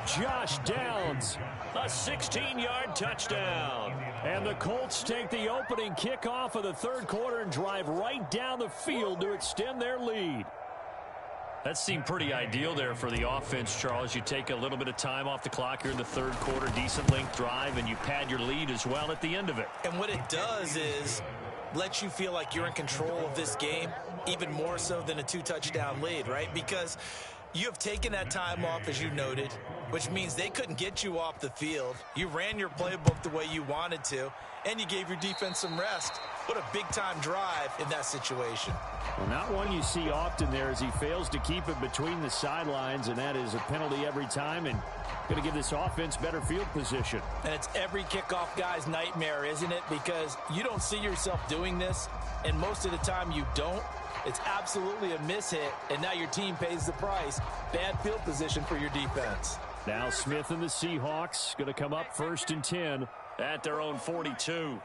Josh Downs.
A 16-yard touchdown.
And the Colts take the opening kickoff of the 3rd quarter and drive right down the field to extend their lead.
That seemed pretty ideal there for the offense, Charles. You take a little bit of time off the clock here in the 3rd quarter, decent length drive, and you pad your lead as well at the end of it.
And what it does is let you feel like you're in control of this game, even more so than a 2-touchdown lead, right? Because you have taken that time off, as you noted, which means they couldn't get you off the field. You ran your playbook the way you wanted to, and you gave your defense some rest. What a big-time drive in that situation.
Well, not one you see often there as he fails to keep it between the sidelines, and that is a penalty every time and going to give this offense better field position.
And it's every kickoff guy's nightmare, isn't it? Because you don't see yourself doing this, and most of the time you don't. It's absolutely a mishit, and now your team pays the price. Bad field position for your defense.
Now Smith and the Seahawks going to come up 1st and 10
at their own 42.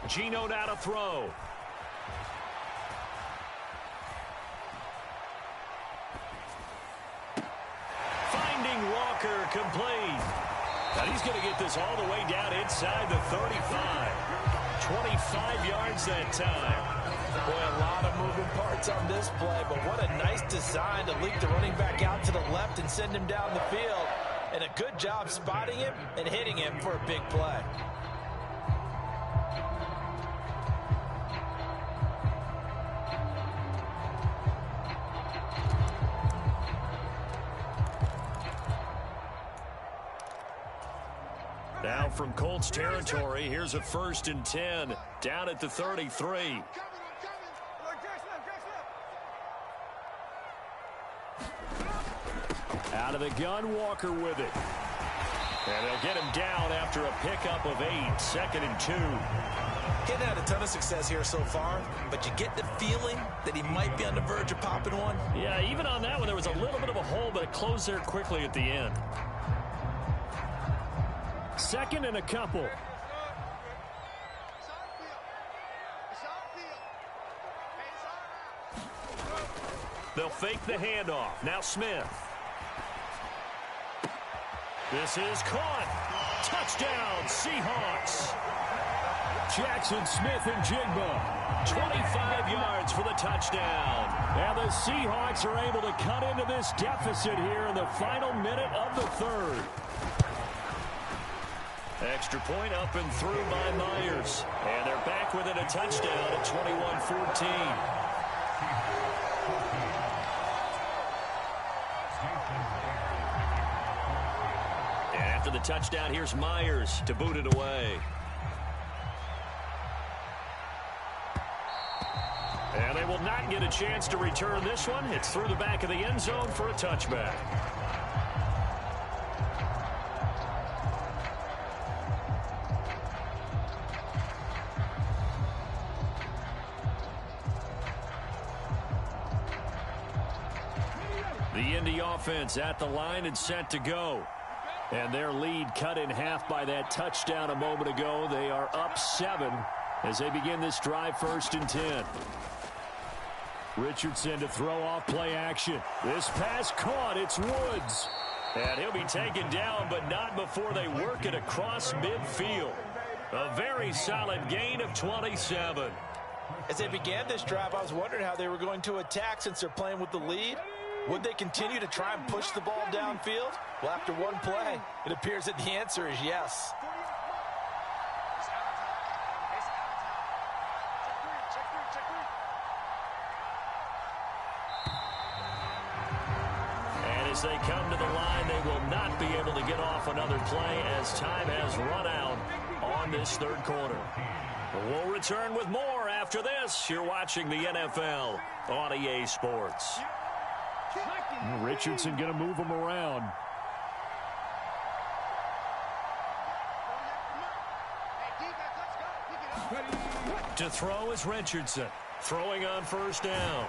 Geno now to throw. Finding Walker, complete. And he's going to get this all the way down inside the 35. 25 yards that time.
Boy, a lot of moving parts on this play, but what a nice design to leak the running back out to the left and send him down the field. And a good job spotting him and hitting him for a big play.
Now from Colts territory, here's a 1st and 10 down at the 33.
Out of the gun, Walker with it.
And they'll get him down after a pickup of 8, 2nd and 2.
Getting had a ton of success here so far, but you get the feeling that he might be on the verge of popping one.
Yeah, even on that one, there was a little bit of a hole, but it closed there quickly at the end.
2nd and a couple.
They'll fake the handoff. Now Smith. This is caught. Touchdown, Seahawks.
Jackson Smith and Jigba.
25 yards for the touchdown.
And the Seahawks are able to cut into this deficit here in the final minute of the 3rd.
Extra point up and through by Myers. And they're back within a touchdown at 21-14. And after the touchdown, here's Myers to boot it away. And they will not get a chance to return this one. It's through the back of the end zone for a touchback.
The Indy offense at the line and set to go. And their lead cut in half by that touchdown a moment ago. They are up 7 as they begin this drive, 1st and 10. Richardson to throw off play action. This pass caught. It's Woods. And he'll be taken down, but not before they work it across midfield. A very solid gain of 27.
As they began this drive, I was wondering how they were going to attack since they're playing with the lead. Would they continue to try and push the ball downfield? Well, after one play, it appears that the answer is yes.
And as they come to the line, they will not be able to get off another play as time has run out on this 3rd quarter. We'll return with more after this. You're watching the NFL on EA Sports.
Richardson going to move him around.
To throw is Richardson. Throwing on 1st down.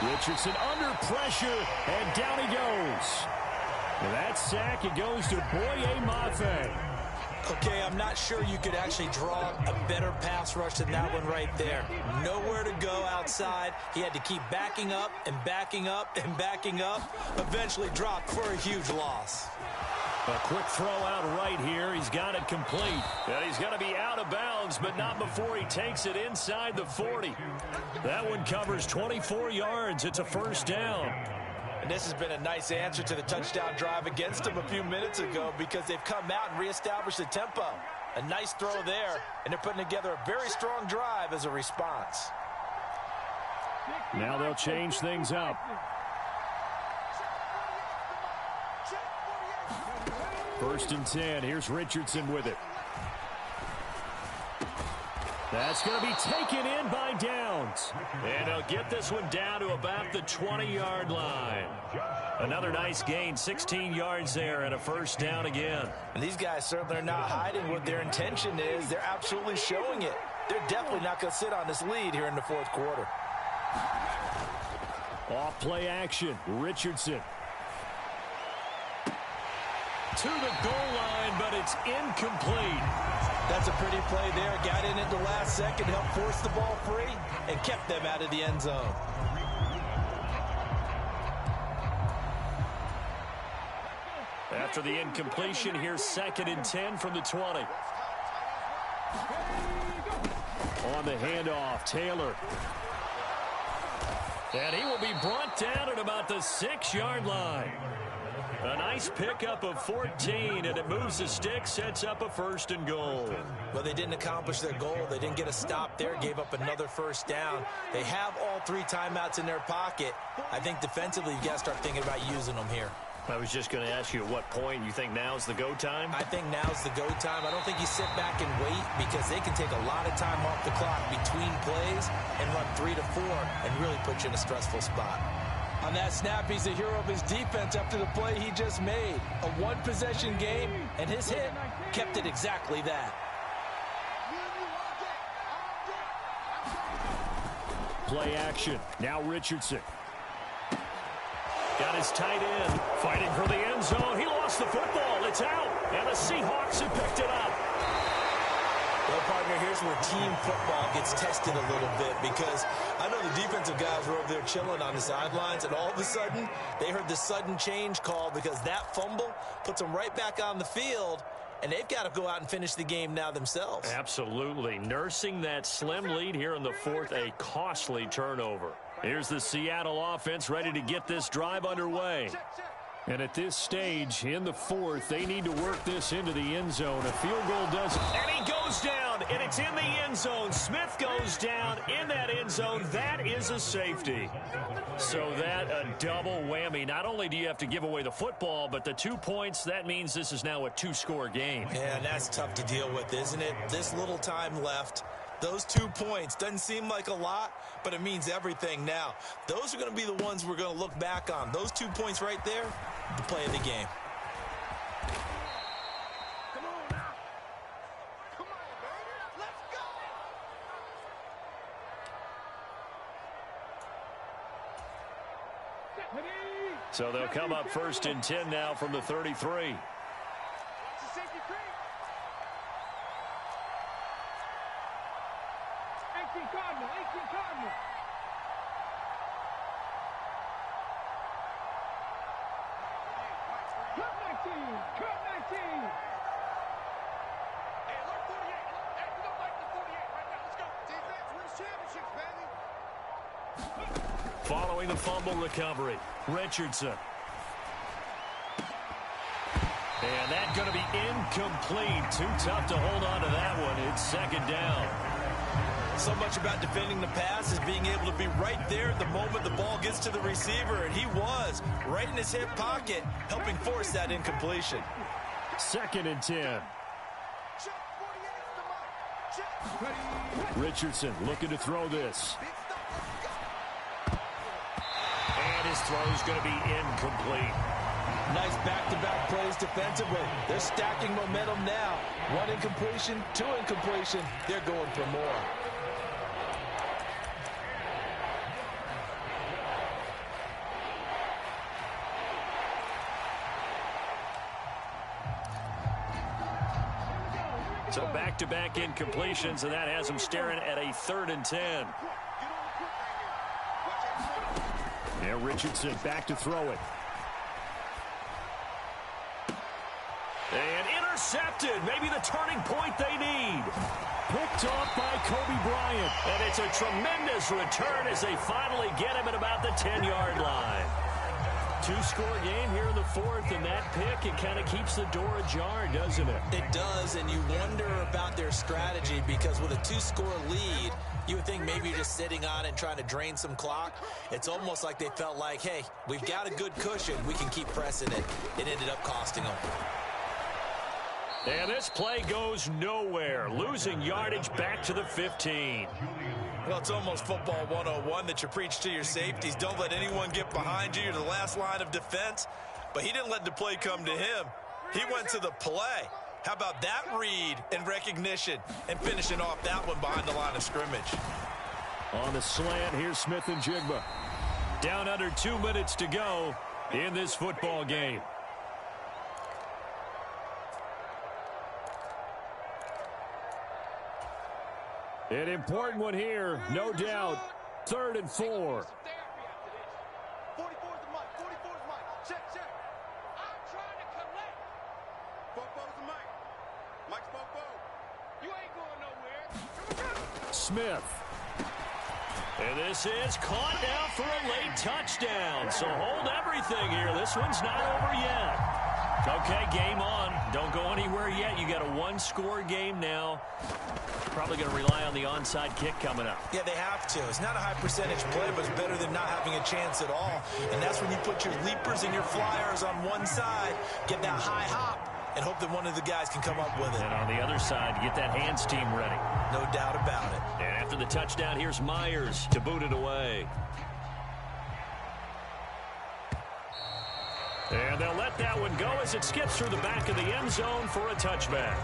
Richardson under pressure, and down he goes. That sack, it goes to Boye Mafe.
Okay, I'm not sure you could actually draw a better pass rush than that one right there. Nowhere to go outside. He had to keep backing up and backing up and backing up. Eventually dropped for a huge loss.
A quick throw out right here. He's got it complete. And he's going to be out of bounds, but not before he takes it inside the 40. That one covers 24 yards. It's a 1st down.
And this has been a nice answer to the touchdown drive against them a few minutes ago because they've come out and reestablished the tempo. A nice throw there, and they're putting together a very strong drive as a response.
Now they'll change things up. 1st and 10. Here's Richardson with it. That's going to be taken in by Downs.
And they'll get this one down to about the 20-yard line. Another nice gain, 16 yards there, and a 1st down again.
And these guys certainly are not hiding what their intention is. They're absolutely showing it. They're definitely not going to sit on this lead here in the 4th quarter.
Off play action, Richardson.
To the goal line, but it's incomplete.
That's a pretty play there. Got in at the last second, helped force the ball free, and kept them out of the end zone.
After the incompletion, here's 2nd and 10 from the 20.
On the handoff, Taylor.
And he will be brought down at about the 6-yard line. A nice pickup of 14, and it moves the stick, sets up a 1st and goal.
Well, they didn't accomplish their goal. They didn't get a stop there, gave up another 1st down. They have all 3 timeouts in their pocket. I think defensively, you got to start thinking about using them here.
I was just going to ask you at what point you think now's the go time?
I think now's the go time. I don't think you sit back and wait because they can take a lot of time off the clock between plays and run 3 to 4 and really put you in a stressful spot. On that snap, he's the hero of his defense after the play he just made. A 1-possession game, and his hit kept it exactly that.
Play action. Now Richardson.
Got his tight end fighting for the end zone. He lost the football. It's out, and the Seahawks have picked it up.
Well, partner, here's where team football gets tested a little bit because I know the defensive guys were over there chilling on the sidelines, and all of a sudden, they heard the sudden change call because that fumble puts them right back on the field, and they've got to go out and finish the game now themselves.
Absolutely. Nursing that slim lead here in the 4th, a costly turnover. Here's the Seattle offense ready to get this drive underway.
And at this stage, in the 4th, they need to work this into the end zone. A field goal doesn't.
And he goes down, and it's in the end zone. Smith goes down in that end zone. That is a safety. So that a double whammy. Not only do you have to give away the football, but the 2 points, that means this is now a 2-score game.
Yeah, that's tough to deal with, isn't it? This little time left. Those 2 points doesn't seem like a lot, but it means everything now. Those are going to be the ones we're going to look back on. Those 2 points right there, the play of the game.
Come on now. Come on, baby. Let's go. Ready?
So they'll come up 1st and 10 now from the 33.
18 Cardinal, 18 Cardinal. Cut 19, cut 19.
Hey, alert 48. Hey, we don't like the 48 right now. Let's go. Defense wins championships, baby.
Following the fumble recovery, Richardson. And that's going to be incomplete. Too tough to hold on to that one. It's 2nd down.
So much about defending the pass is being able to be right there at the moment the ball gets to the receiver, and he was right in his hip pocket, helping force that incompletion.
2nd and 10. Richardson looking to throw this. And his throw is going to be incomplete.
Nice back-to-back plays defensively. They're stacking momentum now. 1 incompletion, 2 incompletion. They're going for more.
So back-to-back incompletions, and that has them staring at a 3rd and 10. Now Richardson back to throw it. And intercepted. Maybe the turning point they need. Picked off by Kobe Bryant. And it's a tremendous return as they finally get him at about the 10-yard line. 2-score game here in the 4th, and that pick, it kind of keeps the door ajar, doesn't it?
It does, and you wonder about their strategy because with a 2-score lead, you would think maybe you're just sitting on it and trying to drain some clock. It's almost like they felt like, hey, we've got a good cushion. We can keep pressing it. It ended up costing them.
And this play goes nowhere, losing yardage back to the 15.
Well, it's almost football 101 that you preach to your safeties. Don't let anyone get behind you. You're the last line of defense. But he didn't let the play come to him. He went to the play. How about that read and recognition and finishing off that one behind the line of scrimmage?
On the slant, here's Smith and Jigba. Down under 2 minutes to go in this football game. An important one here, no doubt. 3rd and 4.
44's the mic. 44's the mic. Check, check. I'm trying to collect. 44's the mic. Mike's 44. You ain't going nowhere.
Smith. And this is caught now for a late touchdown. So hold everything here. This one's not over yet. Okay, game on. Don't go anywhere yet. You got a 1-score game now. Probably going to rely on the onside kick coming up.
Yeah, they have to. It's not a high percentage play, but it's better than not having a chance at all. And that's when you put your leapers and your flyers on one side, get that high hop, and hope that one of the guys can come up with it.
And on the other side, get that hands team ready.
No doubt about it.
And after the touchdown, here's Myers to boot it away. And they'll let that one go as it skips through the back of the end zone for a touchback.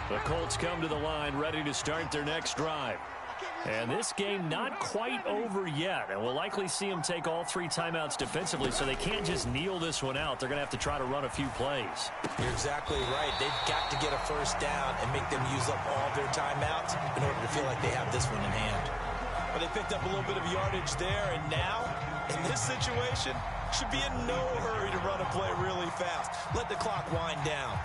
The Colts come to the line ready to start their next drive. And this game not quite over yet. And we'll likely see them take all 3 timeouts defensively, so they can't just kneel this one out. They're going to have to try to run a few plays.
You're exactly right. They've got to get a first down and make them use up all their timeouts in order to feel like they have this one in hand. Well, they picked up a little bit of yardage there, and now, in this situation, should be in no hurry to run a play really fast. Let the clock wind down.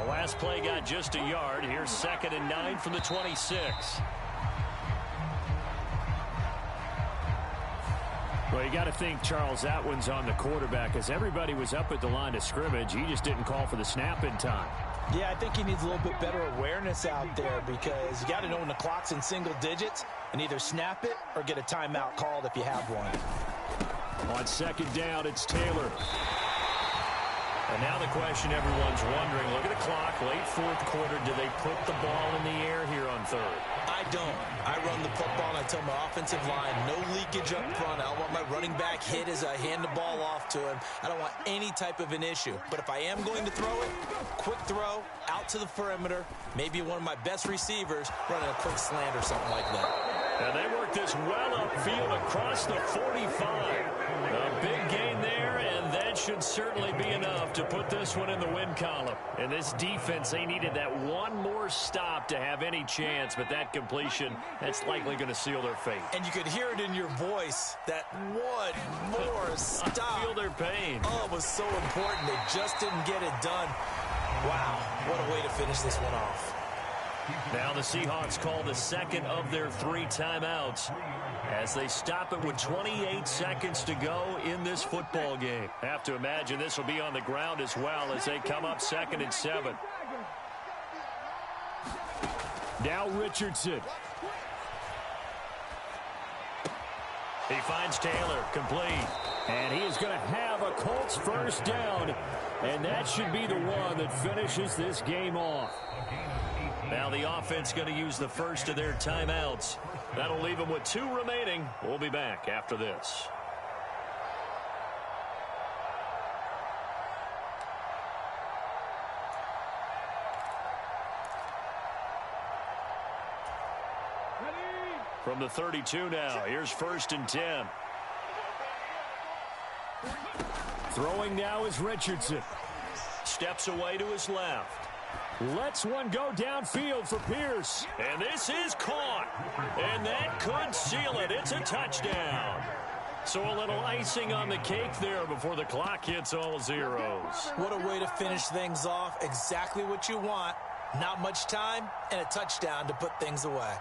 Last play got just a yard. Here's 2nd and 9 from the 26. Well, you got to think, Charles, that one's on the quarterback as everybody was up at the line of scrimmage. He just didn't call for the snap in time.
Yeah, I think he needs a little bit better awareness out there because you got to know when the clock's in single digits and either snap it or get a timeout called if you have one.
On 2nd down, it's Taylor. And now the question everyone's wondering, look at the clock, late fourth quarter, do they put the ball in the air here on third?
I don't. I run the football, and I tell my offensive line, no leakage up front. I don't want my running back hit as I hand the ball off to him. I don't want any type of an issue. But if I am going to throw it, quick throw, out to the perimeter, maybe one of my best receivers running a quick slant or something like that.
And they work this well upfield across the 45. A big gain there, and that should certainly be enough to put this one in the win column. And this defense, they needed that one more stop to have any chance, but that completion, that's likely going to seal their fate.
And you could hear it in your voice, that one more stop.
I feel their pain.
Oh, it was so important. They just didn't get it done. Wow, what a way to finish this one off.
Now the Seahawks call the second of their 3 timeouts as they stop it with 28 seconds to go in this football game. Have to imagine this will be on the ground as well as they come up 2nd and 7. Now Richardson. He finds Taylor, complete. And he is going to have a Colts first down. And that should be the one that finishes this game off. Now the offense going to use the first of their timeouts. That'll leave them with 2 remaining. We'll be back after this. From the 32 now, here's 1st and 10. Throwing now is Richardson. Steps away to his left. Lets one go downfield for Pierce. And this is caught. And that could seal it. It's a touchdown. So a little icing on the cake there before the clock hits all zeros.
What a way to finish things off. Exactly what you want. Not much time and a touchdown to put things away.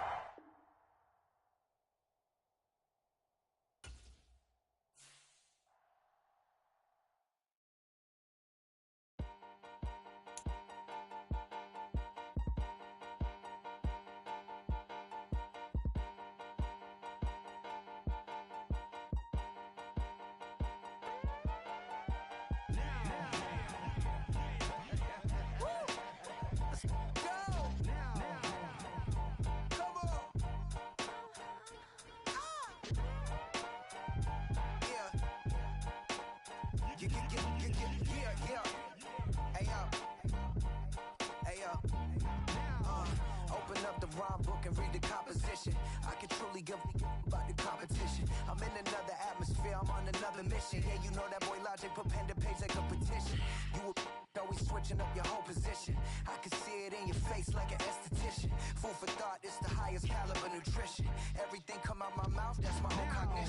Open up the rhyme book and read the composition. I can truly give about the competition. I'm in another atmosphere, I'm on another mission. Yeah, you know that boy Logic put pen to page like a petition. You always switching up your whole position. I can see it in your face like an esthetician. Food for thought, it's the highest caliber nutrition. Everything come out my mouth, that's my own cognition.